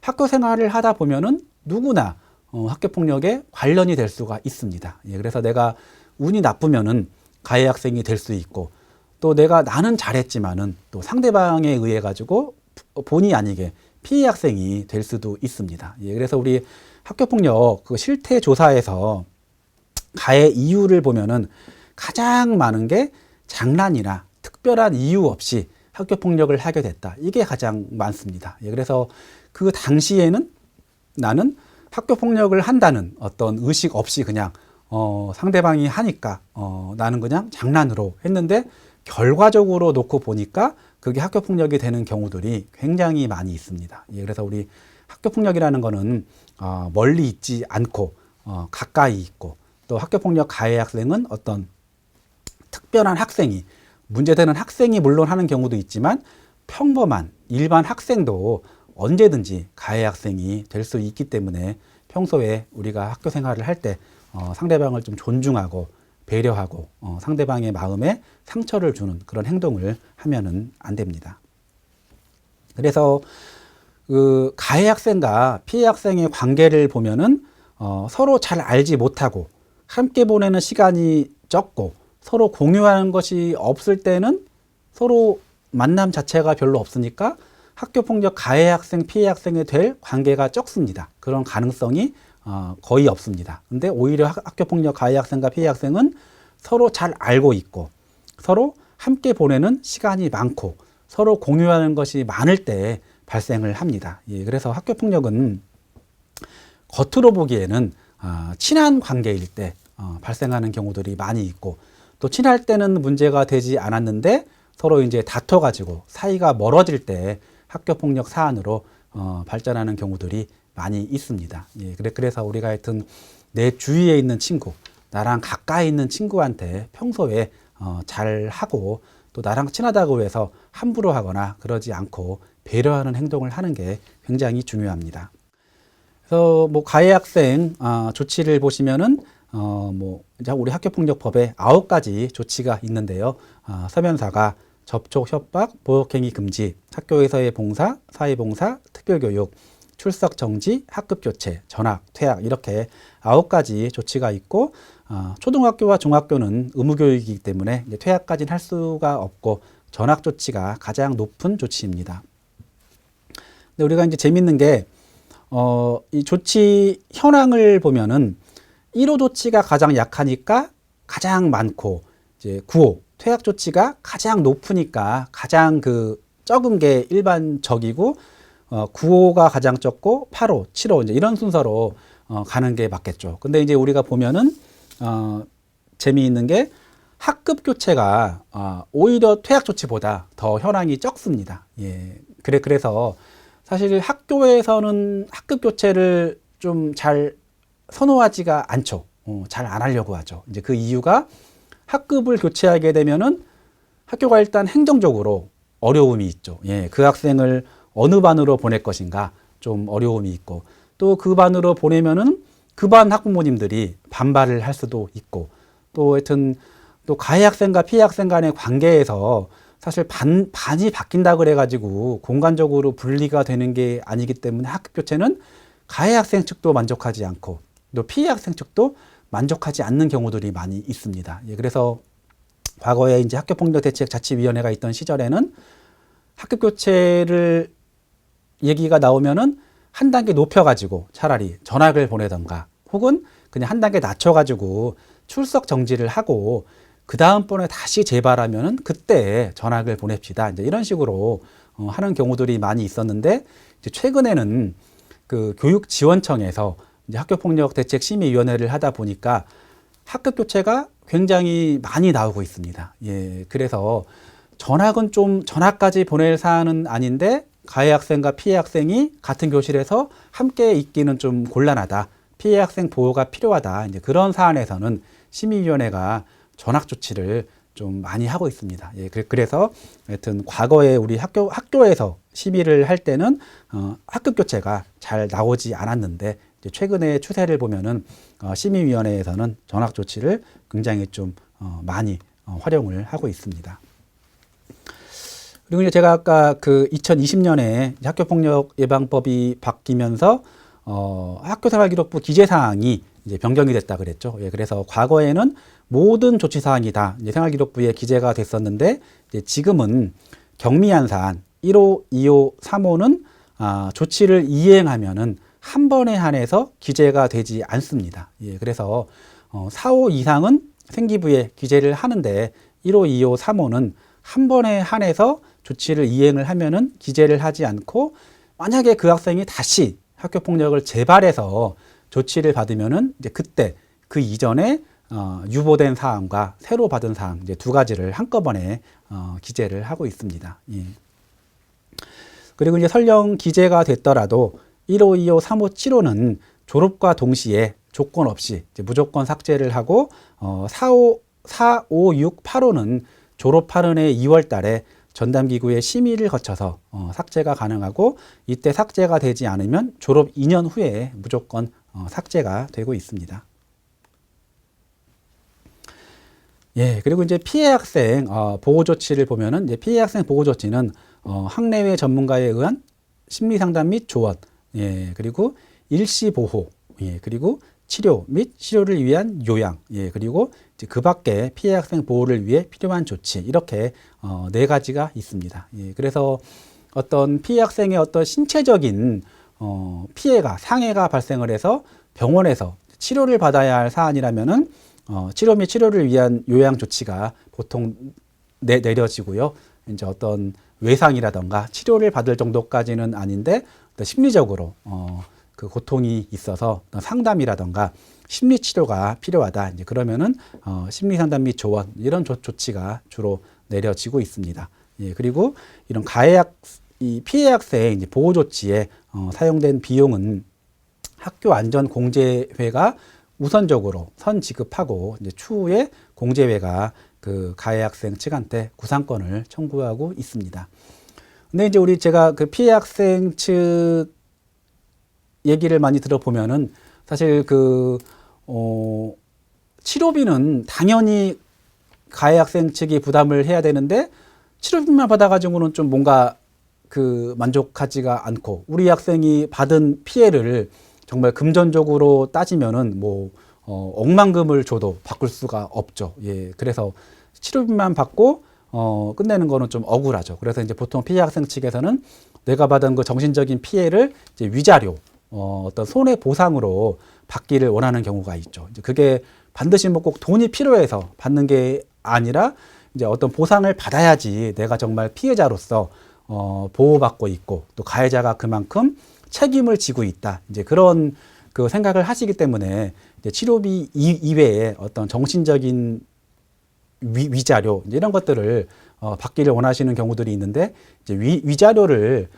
학교 생활을 하다 보면은 누구나 학교폭력에 관련이 될 수가 있습니다. 예, 그래서 내가 운이 나쁘면은 가해 학생이 될 수 있고 또 나는 잘했지만은 또 상대방에 의해 가지고 본의 아니게 피해 학생이 될 수도 있습니다. 예, 그래서 우리 학교폭력 그 실태 조사에서 가해 이유를 보면은 가장 많은 게 장난이나 특별한 이유 없이 학교폭력을 하게 됐다. 이게 가장 많습니다. 예, 그래서 그 당시에는 나는 학교폭력을 한다는 어떤 의식 없이 그냥 상대방이 하니까 나는 그냥 장난으로 했는데 결과적으로 놓고 보니까 그게 학교폭력이 되는 경우들이 굉장히 많이 있습니다. 예, 그래서 우리 학교폭력이라는 거는 멀리 있지 않고 가까이 있고 또 학교폭력 가해 학생은 어떤 특별한 학생이 문제되는 학생이 물론 하는 경우도 있지만 평범한 일반 학생도 언제든지 가해 학생이 될 수 있기 때문에 평소에 우리가 학교 생활을 할 때 상대방을 좀 존중하고 배려하고 상대방의 마음에 상처를 주는 그런 행동을 하면은 안 됩니다. 그래서 그 가해 학생과 피해 학생의 관계를 보면은 서로 잘 알지 못하고 함께 보내는 시간이 적고 서로 공유하는 것이 없을 때는 서로 만남 자체가 별로 없으니까 학교폭력 가해 학생, 피해 학생이 될 관계가 적습니다. 그런 가능성이 거의 없습니다. 근데 오히려 학교폭력 가해 학생과 피해 학생은 서로 잘 알고 있고 서로 함께 보내는 시간이 많고 서로 공유하는 것이 많을 때 발생을 합니다. 예, 그래서 학교폭력은 겉으로 보기에는 친한 관계일 때 발생하는 경우들이 많이 있고 또 친할 때는 문제가 되지 않았는데 서로 이제 다퉈가지고 사이가 멀어질 때 학교폭력 사안으로 발전하는 경우들이 많이 있습니다. 예, 그래서 우리가 하여튼 내 주위에 있는 친구, 나랑 가까이 있는 친구한테 평소에 잘하고 또 나랑 친하다고 해서 함부로 하거나 그러지 않고 배려하는 행동을 하는 게 굉장히 중요합니다. 그래서 뭐 가해 학생 조치를 보시면은 우리 학교폭력법에 9가지 조치가 있는데요. 서면사가 접촉, 협박, 보복행위 금지, 학교에서의 봉사, 사회봉사, 특별교육, 출석 정지, 학급 교체, 전학, 퇴학 이렇게 9가지 조치가 있고 초등학교와 중학교는 의무교육이기 때문에 이제 퇴학까지는 할 수가 없고 전학 조치가 가장 높은 조치입니다. 근데 우리가 이제 재밌는 게 이 조치 현황을 보면은 1호 조치가 가장 약하니까 가장 많고 이제 9호 퇴학 조치가 가장 높으니까 가장 적은 게 일반적이고 9호가 가장 적고 8호, 7호 이제 이런 순서로 가는 게 맞겠죠. 근데 이제 우리가 보면은 재미있는 게 학급 교체가 오히려 퇴학 조치보다 더 현황이 적습니다. 예. 그래서 사실 학교에서는 학급 교체를 좀 잘 선호하지가 않죠. 잘 안 하려고 하죠. 이제 그 이유가 학급을 교체하게 되면은 학교가 일단 행정적으로 어려움이 있죠. 예. 그 학생을 어느 반으로 보낼 것인가 좀 어려움이 있고, 또 그 반으로 보내면은 그 반 학부모님들이 반발을 할 수도 있고, 또 하여튼 또 가해 학생과 피해 학생 간의 관계에서 사실 반이 바뀐다 그래가지고 공간적으로 분리가 되는 게 아니기 때문에 학교 교체는 가해 학생 측도 만족하지 않고 또 피해 학생 측도 만족하지 않는 경우들이 많이 있습니다. 예, 그래서 과거에 이제 학교폭력대책자치위원회가 있던 시절에는 학교 교체를 얘기가 나오면은 한 단계 높여가지고 차라리 전학을 보내던가 혹은 그냥 한 단계 낮춰가지고 출석 정지를 하고 그 다음번에 다시 재발하면은 그때 전학을 보냅시다. 이제 이런 식으로 하는 경우들이 많이 있었는데, 이제 최근에는 그 교육지원청에서 이제 학교폭력대책심의위원회를 하다 보니까 학교 교체가 굉장히 많이 나오고 있습니다. 예, 그래서 전학은 좀 전학까지 보낼 사안은 아닌데 가해 학생과 피해 학생이 같은 교실에서 함께 있기는 좀 곤란하다. 피해 학생 보호가 필요하다. 이제 그런 사안에서는 심의위원회가 전학 조치를 좀 많이 하고 있습니다. 예, 그래서 하여튼 과거에 우리 학교에서 심의를 할 때는 학교 교체가 잘 나오지 않았는데 이제 최근의 추세를 보면은 심의위원회에서는 전학 조치를 굉장히 좀 많이 활용을 하고 있습니다. 그리고 이제 제가 아까 그 2020년에 학교폭력 예방법이 바뀌면서 학교생활기록부 기재사항이 이제 변경이 됐다 그랬죠. 예, 그래서 과거에는 모든 조치사항이 다 이제 생활기록부에 기재가 됐었는데 이제 지금은 경미한 사안 1호, 2호, 3호는 조치를 이행하면은 한 번에 한해서 기재가 되지 않습니다. 예, 그래서 4호 이상은 생기부에 기재를 하는데 1호, 2호, 3호는 한 번에 한해서 조치를 이행을 하면은 기재를 하지 않고, 만약에 그 학생이 다시 학교폭력을 재발해서 조치를 받으면은 이제 그때 그 이전에 유보된 사항과 새로 받은 사항 이제 두 가지를 한꺼번에 기재를 하고 있습니다. 예. 그리고 이제 설령 기재가 됐더라도 1호, 2호, 3호, 7호는 졸업과 동시에 조건 없이 이제 무조건 삭제를 하고 4, 5, 6, 8호는 졸업하는 해 2월 달에 전담기구의 심의를 거쳐서 삭제가 가능하고, 이때 삭제가 되지 않으면 졸업 2년 후에 무조건 삭제가 되고 있습니다. 예, 그리고 이제 피해 학생 보호 조치를 보면은 이제 피해 학생 보호 조치는 학내외 전문가에 의한 심리 상담 및 조언, 예, 그리고 일시 보호, 예, 그리고 치료 및 치료를 위한 요양, 예, 그리고 이제 그 밖에 피해 학생 보호를 위해 필요한 조치, 이렇게 네 가지가 있습니다. 예, 그래서 어떤 피해 학생의 어떤 신체적인 피해가 상해가 발생을 해서 병원에서 치료를 받아야 할 사안이라면은 치료 및 치료를 위한 요양 조치가 보통 내려지고요. 이제 어떤 외상이라던가 치료를 받을 정도까지는 아닌데 심리적으로 그 고통이 있어서 상담이라던가 심리 치료가 필요하다. 이제 그러면은 심리 상담 및 조언 이런 조치가 주로 내려지고 있습니다. 예, 그리고 이런 이 피해 학생 이제 보호 조치에 사용된 비용은 학교 안전 공제회가 우선적으로 선 지급하고 이제 추후에 공제회가 그 가해 학생 측한테 구상권을 청구하고 있습니다. 근데 이제 제가 그 피해 학생 측 얘기를 많이 들어보면은 사실 치료비는 당연히 가해 학생 측이 부담을 해야 되는데 치료비만 받아가지고는 좀 뭔가 만족하지가 않고, 우리 학생이 받은 피해를 정말 금전적으로 따지면은 억만금을 줘도 바꿀 수가 없죠. 예, 그래서 치료비만 받고 끝내는 거는 좀 억울하죠. 그래서 이제 보통 피해 학생 측에서는 내가 받은 그 정신적인 피해를 이제 위자료, 어떤 손해보상으로 받기를 원하는 경우가 있죠. 이제 그게 반드시 꼭 돈이 필요해서 받는 게 아니라 이제 어떤 보상을 받아야지 내가 정말 피해자로서 보호받고 있고 또 가해자가 그만큼 책임을 지고 있다. 이제 그런 그 생각을 하시기 때문에 이제 치료비 이외에 어떤 정신적인 위자료 이제 이런 것들을 받기를 원하시는 경우들이 있는데, 이제 위자료를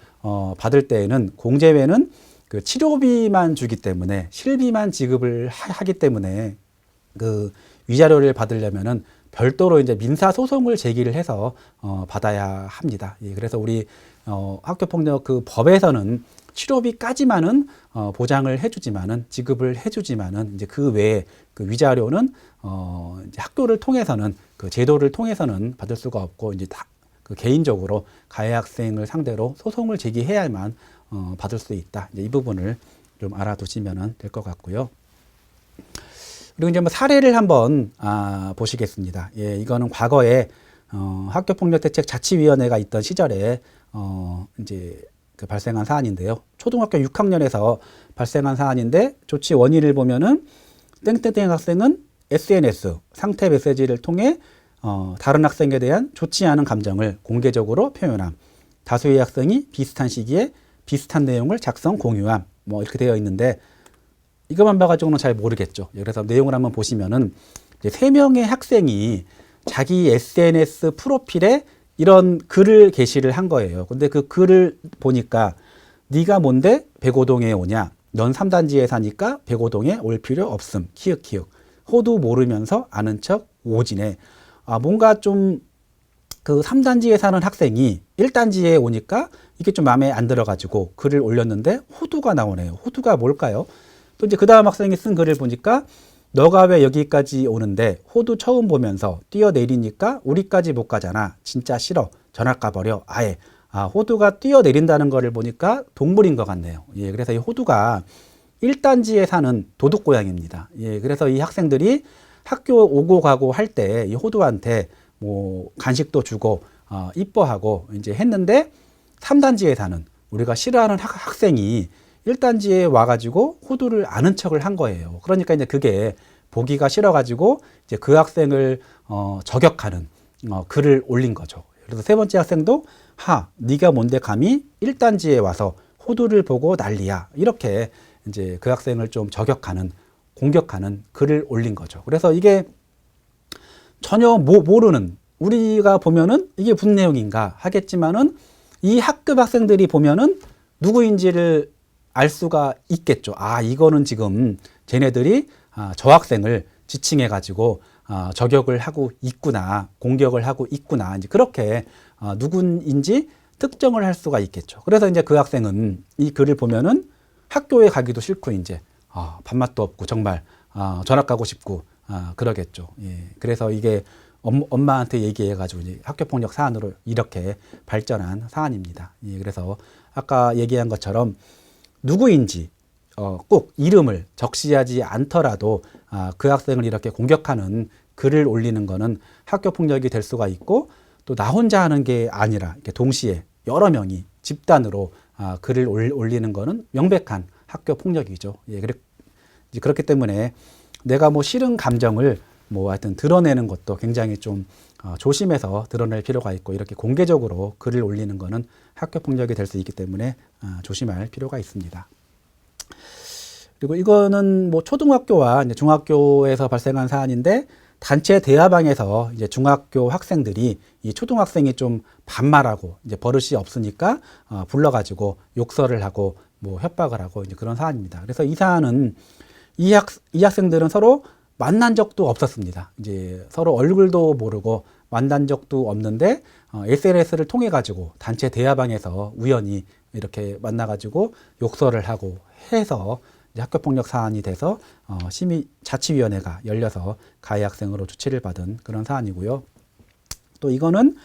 받을 때에는 공제회는 그 치료비만 주기 때문에 실비만 지급을 하기 때문에 그 위자료를 받으려면은 별도로 이제 민사 소송을 제기를 해서 받아야 합니다. 예, 그래서 우리 학교폭력 그 법에서는 치료비까지만은 보장을 해주지만은 지급을 해주지만은 이제 그 외에 그 위자료는 이제 학교를 통해서는 그 제도를 통해서는 받을 수가 없고 이제 다 그 개인적으로 가해 학생을 상대로 소송을 제기해야만 받을 수 있다. 이제 이 부분을 좀 알아두시면 될 것 같고요. 그리고 이제 뭐 사례를 한번 보시겠습니다. 예, 이거는 과거에 학교폭력대책자치위원회가 있던 시절에 이제 그 발생한 사안인데요. 초등학교 6학년에서 발생한 사안인데 조치 원인을 보면은 땡땡땡 학생은 SNS 상태 메시지를 통해 다른 학생에 대한 좋지 않은 감정을 공개적으로 표현함. 다수의 학생이 비슷한 시기에 비슷한 내용을 작성 공유함. 뭐 이렇게 되어 있는데 이것만 봐가지고는 잘 모르겠죠. 그래서 내용을 한번 보시면은 이제 3명의 학생이 자기 SNS 프로필에 이런 글을 게시를 한 거예요. 근데 그 글을 보니까 네가 뭔데 백오동에 오냐? 넌 3단지에 사니까 백오동에 올 필요 없음. 키읔키읔. 호도 모르면서 아는 척 오지네. 뭔가 좀 그 3단지에 사는 학생이 1단지에 오니까 이게 좀 마음에 안 들어가지고 글을 올렸는데 호두가 나오네요. 호두가 뭘까요? 또 이제 그 다음 학생이 쓴 글을 보니까 너가 왜 여기까지 오는데 호두 처음 보면서 뛰어내리니까 우리까지 못 가잖아. 진짜 싫어. 전학 가버려. 아예. 호두가 뛰어내린다는 거를 보니까 동물인 것 같네요. 예, 그래서 이 호두가 1단지에 사는 도둑고양입니다. 예, 그래서 이 학생들이 학교 오고 가고 할 때 이 호두한테 뭐 간식도 주고 이뻐하고 이제 했는데 3단지에 사는 우리가 싫어하는 학생이 1단지에 와가지고 호두를 아는 척을 한 거예요. 그러니까 이제 그게 보기가 싫어가지고 이제 그 학생을 저격하는 글을 올린 거죠. 그래서 세 번째 학생도 네가 뭔데 감히 1단지에 와서 호두를 보고 난리야. 이렇게 이제 그 학생을 좀 저격하는 공격하는 글을 올린 거죠. 그래서 이게 전혀 모르는 우리가 보면은 이게 무슨 내용인가 하겠지만은 이 학급 학생들이 보면은 누구인지를 알 수가 있겠죠. 이거는 지금 쟤네들이 저 학생을 지칭해 가지고 저격을 하고 있구나, 공격을 하고 있구나. 이제 그렇게 누군인지 특정을 할 수가 있겠죠. 그래서 이제 그 학생은 이 글을 보면은 학교에 가기도 싫고 이제 밥맛도 없고 정말 전학 가고 싶고 그러겠죠. 예. 그래서 이게 엄마한테 얘기해가지고 이제 학교폭력 사안으로 이렇게 발전한 사안입니다. 예. 그래서 아까 얘기한 것처럼 누구인지 꼭 이름을 적시하지 않더라도 그 학생을 이렇게 공격하는 글을 올리는 거는 학교폭력이 될 수가 있고 또 나 혼자 하는 게 아니라 이렇게 동시에 여러 명이 집단으로 글을 올리는 거는 명백한 학교폭력이죠. 예. 그렇기 때문에 내가 뭐 싫은 감정을 뭐 하여튼 드러내는 것도 굉장히 좀 조심해서 드러낼 필요가 있고 이렇게 공개적으로 글을 올리는 거는 학교폭력이 될 수 있기 때문에 조심할 필요가 있습니다. 그리고 이거는 뭐 초등학교와 이제 중학교에서 발생한 사안인데 단체 대화방에서 이제 중학교 학생들이 이 초등학생이 좀 반말하고 이제 버릇이 없으니까 불러가지고 욕설을 하고 뭐 협박을 하고 이제 그런 사안입니다. 그래서 이 사안은 이 학생들은 서로 만난 적도 없었습니다. 이제 서로 얼굴도 모르고 만난 적도 없는데 SNS를 통해 가지고 단체 대화방에서 우연히 이렇게 만나 가지고 욕설을 하고 해서 이제 학교폭력 사안이 돼서 심의자치위원회가 열려서 가해 학생으로 조치를 받은 그런 사안이고요. 또 이거는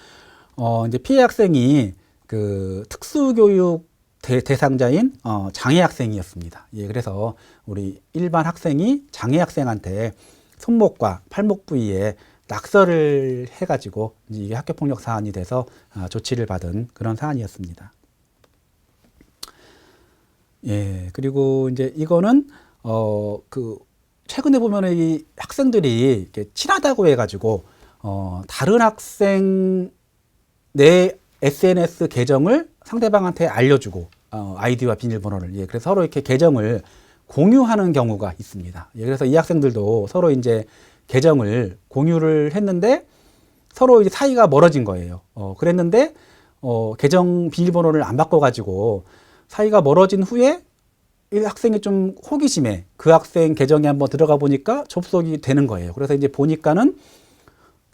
이제 피해 학생이 그 특수교육 대상자인 장애 학생이었습니다. 예, 그래서 우리 일반 학생이 장애 학생한테 손목과 팔목 부위에 낙서를 해가지고 이게 학교폭력 사안이 돼서 조치를 받은 그런 사안이었습니다. 예, 그리고 이제 이거는 그 최근에 보면은 이 학생들이 이렇게 친하다고 해가지고 다른 학생 내 SNS 계정을 상대방한테 알려주고 아이디와 비밀번호를 그래서 서로 이렇게 계정을 공유하는 경우가 있습니다. 그래서 이 학생들도 서로 이제 계정을 공유를 했는데 서로 이제 사이가 멀어진 거예요. 그랬는데 계정 비밀번호를 안 바꿔가지고 사이가 멀어진 후에 이 학생이 좀 호기심에 그 학생 계정에 한번 들어가 보니까 접속이 되는 거예요. 그래서 이제 보니까는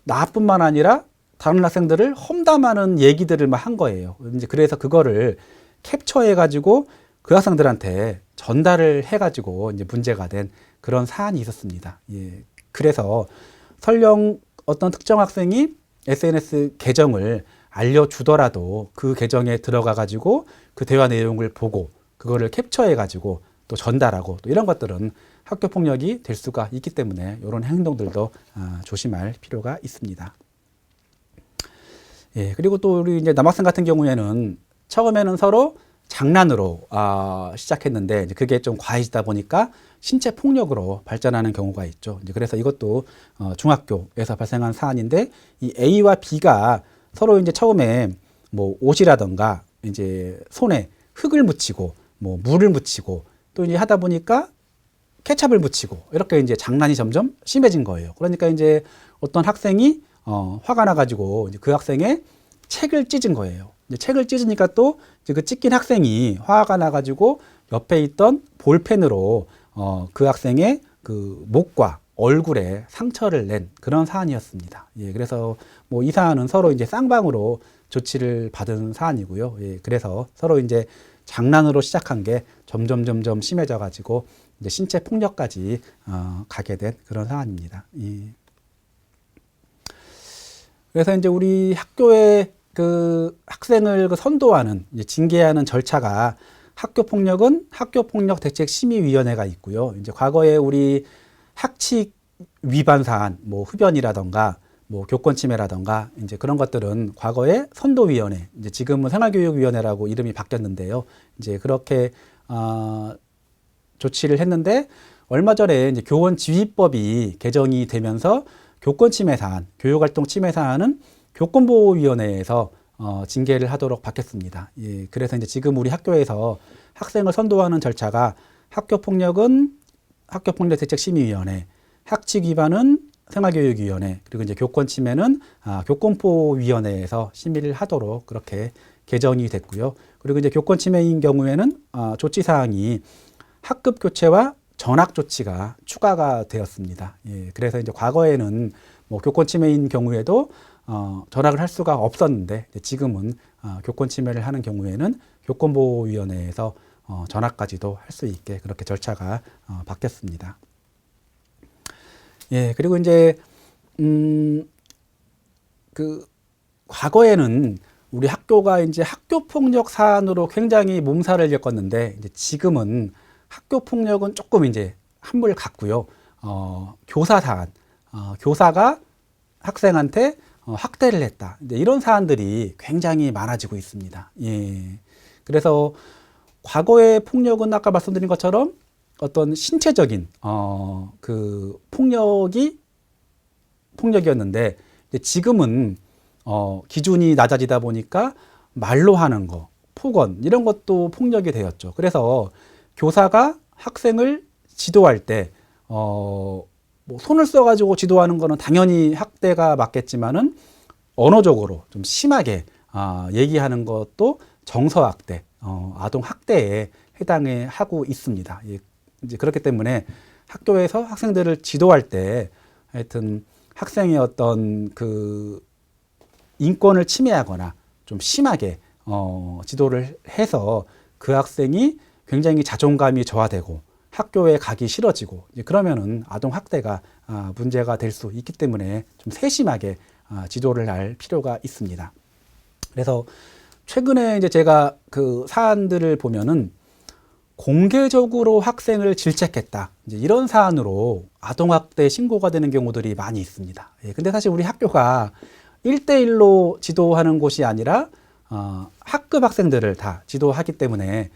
나뿐만 아니라 다른 학생들을 험담하는 얘기들을 막 한 거예요. 이제 그래서 그거를 캡처해가지고 그 학생들한테 전달을 해가지고 이제 문제가 된 그런 사안이 있었습니다. 예. 그래서 설령 어떤 특정 학생이 SNS 계정을 알려주더라도 그 계정에 들어가가지고 그 대화 내용을 보고 그거를 캡처해가지고 또 전달하고 또 이런 것들은 학교 폭력이 될 수가 있기 때문에 이런 행동들도 조심할 필요가 있습니다. 예, 그리고 또 우리 이제 남학생 같은 경우에는 처음에는 서로 장난으로 시작했는데 이제 그게 좀 과해지다 보니까 신체 폭력으로 발전하는 경우가 있죠. 이제 그래서 이것도 중학교에서 발생한 사안인데 이 A와 B가 서로 이제 처음에 뭐 옷이라던가 이제 손에 흙을 묻히고 뭐 물을 묻히고 또 이제 하다 보니까 케찹을 묻히고 이렇게 이제 장난이 점점 심해진 거예요. 그러니까 이제 어떤 학생이 화가 나가지고 이제 그 학생의 책을 찢은 거예요. 이제 책을 찢으니까 또 이제 그 찢긴 학생이 화가 나가지고 옆에 있던 볼펜으로 그 학생의 그 목과 얼굴에 상처를 낸 그런 사안이었습니다. 예, 그래서 뭐 이 사안은 서로 이제 쌍방으로 조치를 받은 사안이고요. 예, 그래서 서로 이제 장난으로 시작한 게 점점 심해져 가지고 이제 신체 폭력까지 가게 된 그런 사안입니다. 예. 그래서 이제 우리 학교의 그 학생을 그 선도하는 이제 징계하는 절차가 학교폭력은 학교폭력대책심의위원회가 있고요. 이제 과거에 우리 학칙 위반 사안, 뭐 흡연이라던가 뭐 교권침해라던가 이제 그런 것들은 과거에 선도위원회, 이제 지금은 생활교육위원회라고 이름이 바뀌었는데요. 이제 그렇게 조치를 했는데 얼마 전에 이제 교원지휘법이 개정이 되면서 교권침해 사안, 교육활동 침해 사안은 교권보호위원회에서 징계를 하도록 바뀌었습니다. 예, 그래서 이제 지금 우리 학교에서 학생을 선도하는 절차가 학교폭력은 학교폭력대책심의위원회, 학칙 위반은 생활교육위원회, 그리고 이제 교권침해는 교권보호위원회에서 심의를 하도록 그렇게 개정이 됐고요. 그리고 이제 교권침해인 경우에는 조치사항이 학급 교체와 전학 조치가 추가가 되었습니다. 예, 그래서 이제 과거에는 뭐 교권 침해인 경우에도 전학을 할 수가 없었는데 지금은 교권 침해를 하는 경우에는 교권보호위원회에서 전학까지도 할 수 있게 그렇게 절차가 바뀌었습니다. 예, 그리고 이제 그 과거에는 우리 학교가 이제 학교 폭력 사안으로 굉장히 몸살을 겪었는데 이제 지금은 학교 폭력은 조금 이제 한물 갔고요. 교사 사안, 교사가 학생한테 학대를 했다. 이제 이런 사안들이 굉장히 많아지고 있습니다. 예. 그래서 과거의 폭력은 아까 말씀드린 것처럼 어떤 신체적인 그 폭력이었는데 이제 지금은 기준이 낮아지다 보니까 말로 하는 거, 폭언 이런 것도 폭력이 되었죠. 그래서 교사가 학생을 지도할 때 뭐 손을 써가지고 지도하는 거는 당연히 학대가 맞겠지만은 언어적으로 좀 심하게 얘기하는 것도 정서학대, 아동학대에 해당해 하고 있습니다. 예, 이제 그렇기 때문에 학교에서 학생들을 지도할 때 하여튼 학생의 어떤 그 인권을 침해하거나 좀 심하게 지도를 해서 그 학생이 굉장히 자존감이 저하되고 학교에 가기 싫어지고 그러면은 아동 학대가 문제가 될 수 있기 때문에 좀 세심하게 지도를 할 필요가 있습니다. 그래서 최근에 이제 제가 그 사안들을 보면은 공개적으로 학생을 질책했다. 이제 이런 사안으로 아동학대 신고가 되는 경우들이 많이 있습니다. 예, 근데 사실 우리 학교가 1대1로 지도하는 곳이 아니라 학급 학생들을 다 지도하기 때문에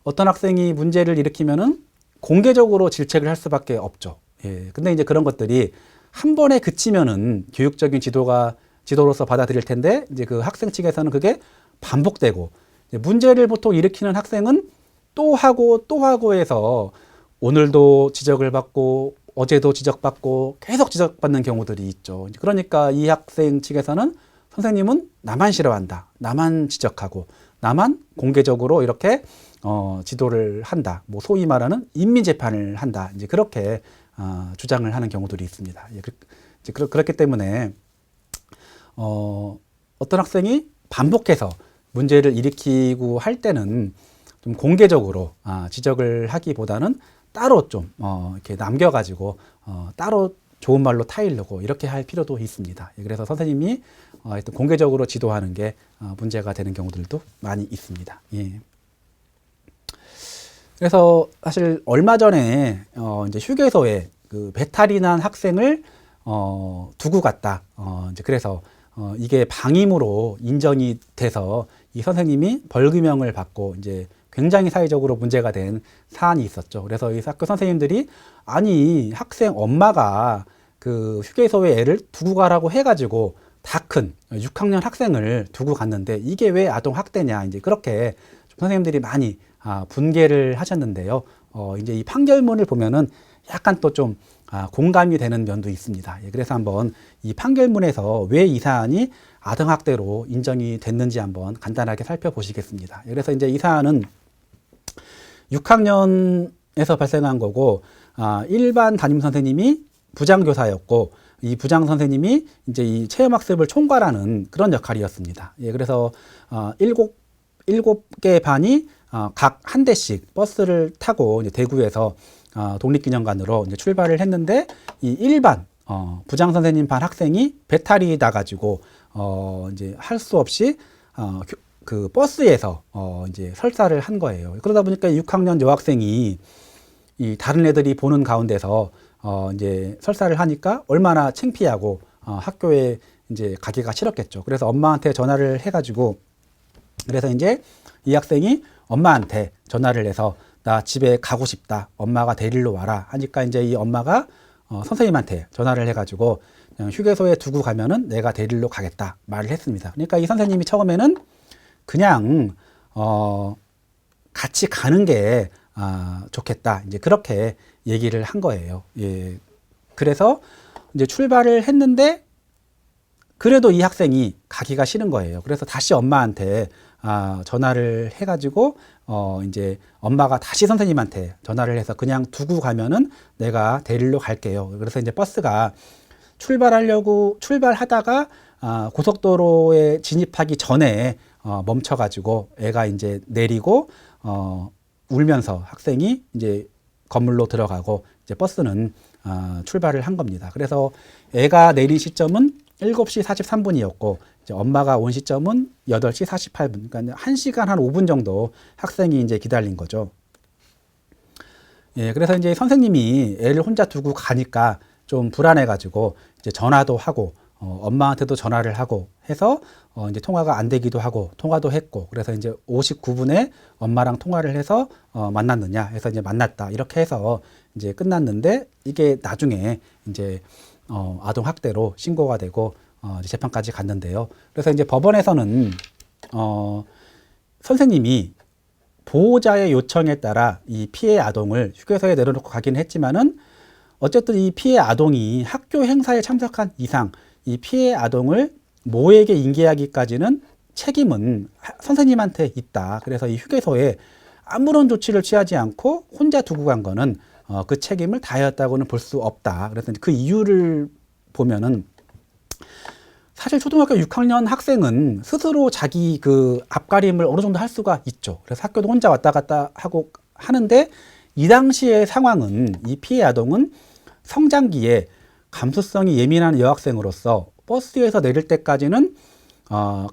어떤 학생이 문제를 일으키면은 공개적으로 질책을 할 수밖에 없죠. 예, 근데 이제 그런 것들이 한 번에 그치면은 교육적인 지도로서 받아들일 텐데 이제 그 학생 측에서는 그게 반복되고 문제를 보통 일으키는 학생은 또 하고 해서 오늘도 지적을 받고 어제도 지적받고 계속 지적받는 경우들이 있죠. 그러니까 이 학생 측에서는 선생님은 나만 싫어한다. 나만 지적하고 나만 공개적으로 이렇게 지도를 한다. 뭐 소위 말하는 인민재판을 한다. 이제 그렇게 주장을 하는 경우들이 있습니다. 그렇기 때문에 어떤 학생이 반복해서 문제를 일으키고 할 때는 좀 공개적으로 지적을 하기보다는 따로 좀 이렇게 남겨가지고 따로 좋은 말로 타이르고 이렇게 할 필요도 있습니다. 그래서 선생님이 하여튼 공개적으로 지도하는 게 문제가 되는 경우들도 많이 있습니다. 예. 그래서 사실 얼마 전에 이제 휴게소에 그 배탈이 난 학생을 두고 갔다. 이제 그래서 이게 방임으로 인정이 돼서 이 선생님이 벌금형을 받고 이제 굉장히 사회적으로 문제가 된 사안이 있었죠. 그래서 이 학교 선생님들이 아니 학생 엄마가 그 휴게소에 애를 두고 가라고 해가지고 다 큰 6학년 학생을 두고 갔는데 이게 왜 아동 학대냐 이제 그렇게 선생님들이 많이 분개를 하셨는데요. 이제 이 판결문을 보면은 약간 또 좀 공감이 되는 면도 있습니다. 예, 그래서 한번 이 판결문에서 왜 이 사안이 아동학대로 인정이 됐는지 한번 간단하게 살펴보시겠습니다. 예, 그래서 이제 이 사안은 6학년에서 발생한 거고, 일반 담임 선생님이 부장교사였고, 이 부장 선생님이 이제 이 체험학습을 총괄하는 그런 역할이었습니다. 예, 그래서 일곱 개 반이 각 한 대씩 버스를 타고 이제 대구에서 독립기념관으로 이제 출발을 했는데 이 일반 부장 선생님 반 학생이 배탈이 나가지고 이제 할 수 없이 그 버스에서 이제 설사를 한 거예요. 그러다 보니까 6학년 여학생이 이 다른 애들이 보는 가운데서 이제 설사를 하니까 얼마나 창피하고 학교에 이제 가기가 싫었겠죠. 그래서 엄마한테 전화를 해가지고 그래서 이제 이 학생이 엄마한테 전화를 해서 나 집에 가고 싶다. 엄마가 데리러 와라. 하니까 이제 이 엄마가 선생님한테 전화를 해가지고 그냥 휴게소에 두고 가면은 내가 데리러 가겠다 말을 했습니다. 그러니까 이 선생님이 처음에는 그냥 같이 가는 게 좋겠다. 이제 그렇게 얘기를 한 거예요. 예. 그래서 이제 출발을 했는데 그래도 이 학생이 가기가 싫은 거예요. 그래서 다시 엄마한테 전화를 해가지고 이제 엄마가 다시 선생님한테 전화를 해서 그냥 두고 가면은 내가 데리러 갈게요. 그래서 이제 버스가 출발하다가 고속도로에 진입하기 전에 멈춰가지고 애가 이제 내리고 울면서 학생이 이제 건물로 들어가고 이제 버스는 출발을 한 겁니다. 그래서 애가 내린 시점은 7시 43분이었고 이제 엄마가 온 시점은 8시 48분. 그러니까 1시간 한 5분 정도 학생이 이제 기다린 거죠. 예, 그래서 이제 선생님이 애를 혼자 두고 가니까 좀 불안해가지고 이제 전화도 하고 엄마한테도 전화를 하고 해서 이제 통화가 안 되기도 하고 통화도 했고 그래서 이제 59분에 엄마랑 통화를 해서 만났느냐 해서 이제 만났다 이렇게 해서 이제 끝났는데 이게 나중에 이제 아동 학대로 신고가 되고 이제 재판까지 갔는데요. 그래서 이제 법원에서는 선생님이 보호자의 요청에 따라 이 피해 아동을 휴게소에 내려놓고 가기는 했지만은 어쨌든 이 피해 아동이 학교 행사에 참석한 이상 이 피해 아동을 모에게 인계하기까지는 책임은 선생님한테 있다. 그래서 이 휴게소에 아무런 조치를 취하지 않고 혼자 두고 간 거는 그 책임을 다하였다고는 볼 수 없다. 그래서 그 이유를 보면은 사실 초등학교 6학년 학생은 스스로 자기 그 앞가림을 어느 정도 할 수가 있죠. 그래서 학교도 혼자 왔다 갔다 하고 하는데 이 당시의 상황은 이 피해 아동은 성장기에 감수성이 예민한 여학생으로서 버스에서 내릴 때까지는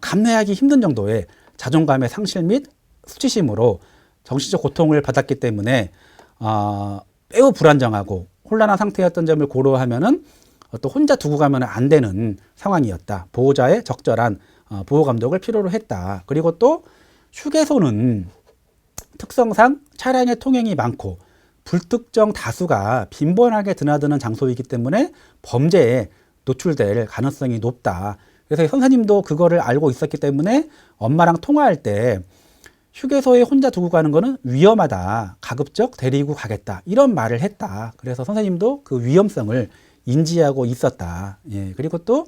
감내하기 힘든 정도의 자존감의 상실 및 수치심으로 정신적 고통을 받았기 때문에 매우 불안정하고 혼란한 상태였던 점을 고려하면은 또 혼자 두고 가면 안 되는 상황이었다. 보호자의 적절한 보호 감독을 필요로 했다. 그리고 또 휴게소는 특성상 차량의 통행이 많고 불특정 다수가 빈번하게 드나드는 장소이기 때문에 범죄에 노출될 가능성이 높다. 그래서 선생님도 그거를 알고 있었기 때문에 엄마랑 통화할 때 휴게소에 혼자 두고 가는 거는 위험하다. 가급적 데리고 가겠다. 이런 말을 했다. 그래서 선생님도 그 위험성을 인지하고 있었다. 예. 그리고 또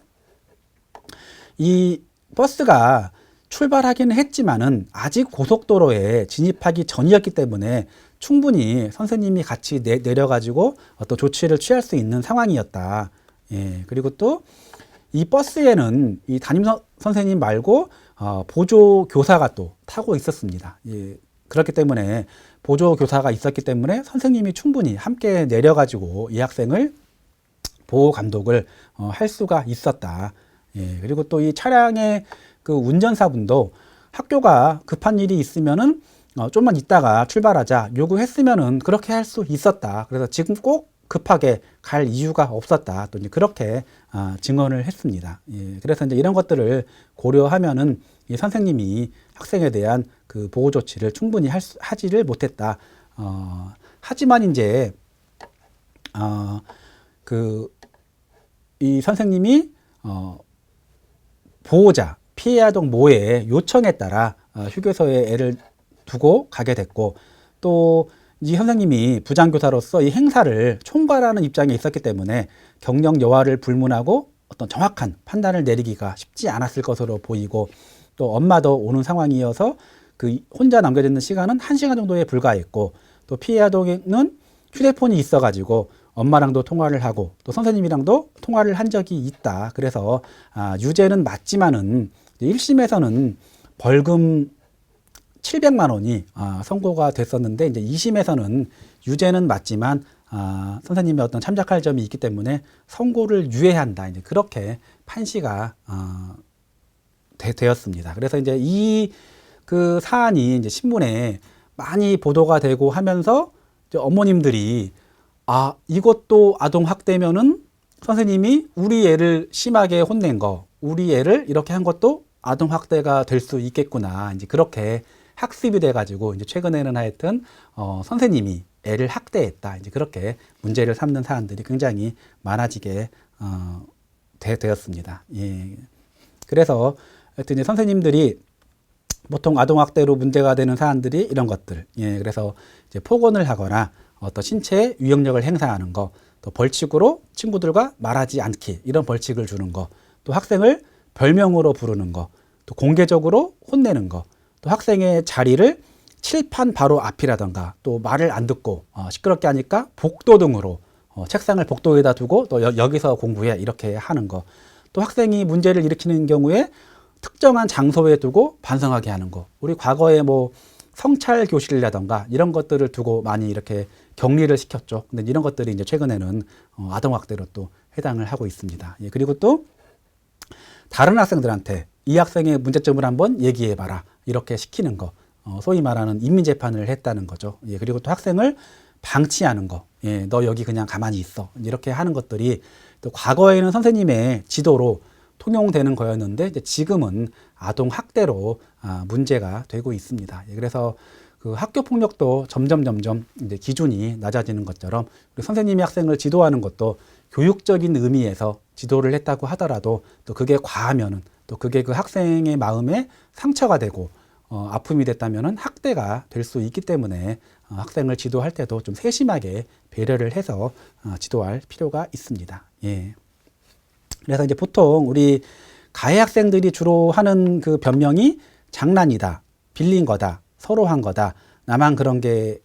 이 버스가 출발하기는 했지만은 아직 고속도로에 진입하기 전이었기 때문에 충분히 선생님이 같이 내려가지고 어떤 조치를 취할 수 있는 상황이었다. 예. 그리고 또 이 버스에는 이 담임 선생님 말고 보조 교사가 또 타고 있었습니다. 예, 그렇기 때문에 보조 교사가 있었기 때문에 선생님이 충분히 함께 내려가지고 이 학생을 보호 감독을 할 수가 있었다. 예, 그리고 또 이 차량의 그 운전사분도 학교가 급한 일이 있으면은 좀만 있다가 출발하자 요구했으면은 그렇게 할 수 있었다. 그래서 지금 꼭 급하게 갈 이유가 없었다. 또 이제 그렇게 증언을 했습니다. 예, 그래서 이제 이런 것들을 고려하면은 이 선생님이 학생에 대한 그 보호 조치를 충분히 하지를 못했다. 하지만 이제 이 선생님이 보호자 피해 아동 모의 요청에 따라 휴게소에 애를 두고 가게 됐고, 또 이 선생님이 부장교사로서 이 행사를 총괄하는 입장에 있었기 때문에 경력 여하를 불문하고 어떤 정확한 판단을 내리기가 쉽지 않았을 것으로 보이고, 또 엄마도 오는 상황이어서 그 혼자 남겨져 있는 시간은 1시간 정도에 불과했고, 또 피해 아동은 휴대폰이 있어가지고 엄마랑도 통화를 하고 또 선생님이랑도 통화를 한 적이 있다. 그래서 유죄는 맞지만은 1심에서는 벌금 700만 원이 선고가 됐었는데, 이제 2심에서는 유죄는 맞지만 선생님의 어떤 참작할 점이 있기 때문에 선고를 유예한다. 이제 그렇게 판시가 되었습니다. 그래서 이제 이 그 사안이 이제 신문에 많이 보도가 되고 하면서 이제 어머님들이 이것도 아동 학대면은 선생님이 우리 애를 심하게 혼낸 거, 우리 애를 이렇게 한 것도 아동 학대가 될 수 있겠구나. 이제 그렇게 학습이 돼가지고 이제 최근에는 하여튼 선생님이 애를 학대했다. 이제 그렇게 문제를 삼는 사안들이 굉장히 많아지게 되었습니다. 예. 그래서 하여튼 이제 선생님들이 보통 아동 학대로 문제가 되는 사안들이 이런 것들. 예. 그래서 이제 폭언을 하거나 어떤 신체의 유형력을 행사하는 거, 또 벌칙으로 친구들과 말하지 않기 이런 벌칙을 주는 거, 또 학생을 별명으로 부르는 거, 또 공개적으로 혼내는 거, 또 학생의 자리를 칠판 바로 앞이라던가 또 말을 안 듣고 시끄럽게 하니까 복도 등으로 책상을 복도에다 두고 또 여기서 공부해 이렇게 하는 거, 또 학생이 문제를 일으키는 경우에 특정한 장소에 두고 반성하게 하는 거, 우리 과거에 뭐 성찰 교실이라던가 이런 것들을 두고 많이 이렇게 격리를 시켰죠. 근데 이런 것들이 이제 최근에는 아동학대로 또 해당을 하고 있습니다. 예, 그리고 또 다른 학생들한테 이 학생의 문제점을 한번 얘기해봐라 이렇게 시키는 거, 소위 말하는 인민재판을 했다는 거죠. 예, 그리고 또 학생을 방치하는 거, 예, 너 여기 그냥 가만히 있어 이렇게 하는 것들이 또 과거에는 선생님의 지도로 통용되는 거였는데 이제 지금은 아동 학대로 문제가 되고 있습니다. 예, 그래서 그 학교 폭력도 점점 이제 기준이 낮아지는 것처럼 우리 선생님이 학생을 지도하는 것도 교육적인 의미에서 지도를 했다고 하더라도 또 그게 과하면은 또 그게 그 학생의 마음에 상처가 되고 아픔이 됐다면은 학대가 될 수 있기 때문에 학생을 지도할 때도 좀 세심하게 배려를 해서 지도할 필요가 있습니다. 예. 그래서 이제 보통 우리 가해 학생들이 주로 하는 그 변명이 장난이다, 빌린 거다, 서로 한 거다, 나만 그런 게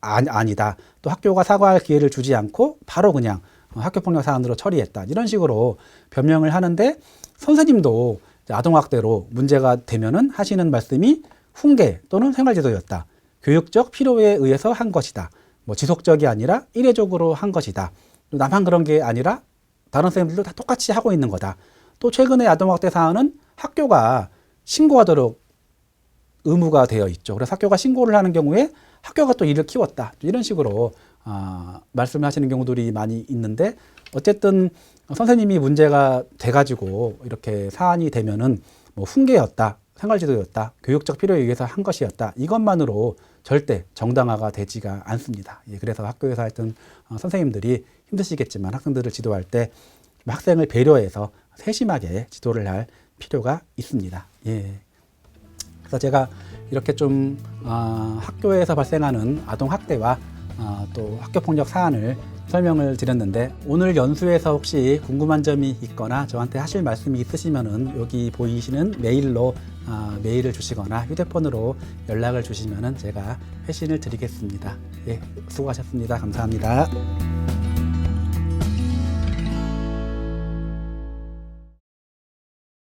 아니다, 또 학교가 사과할 기회를 주지 않고 바로 그냥 학교폭력 사안으로 처리했다, 이런 식으로 변명을 하는데, 선생님도 아동학대로 문제가 되면은 하시는 말씀이 훈계 또는 생활지도였다, 교육적 필요에 의해서 한 것이다, 뭐 지속적이 아니라 일회적으로 한 것이다, 또 나만 그런 게 아니라 다른 선생님들도 다 똑같이 하고 있는 거다, 또 최근에 아동학대 사안은 학교가 신고하도록 의무가 되어 있죠. 그래서 학교가 신고를 하는 경우에 학교가 또 이를 키웠다, 이런 식으로 말씀을 하시는 경우들이 많이 있는데, 어쨌든 선생님이 문제가 돼가지고 이렇게 사안이 되면은 뭐 훈계였다, 생활지도였다, 교육적 필요에 의해서 한 것이었다, 이것만으로 절대 정당화가 되지가 않습니다. 예, 그래서 학교에서 하여튼 선생님들이 힘드시겠지만 학생들을 지도할 때 학생을 배려해서 세심하게 지도를 할 필요가 있습니다. 예. 그래서 제가 이렇게 좀 학교에서 발생하는 아동 학대와 또 학교폭력 사안을 설명을 드렸는데, 오늘 연수에서 혹시 궁금한 점이 있거나 저한테 하실 말씀이 있으시면은 여기 보이시는 메일로 메일을 주시거나 휴대폰으로 연락을 주시면은 제가 회신을 드리겠습니다. 예, 수고하셨습니다. 감사합니다.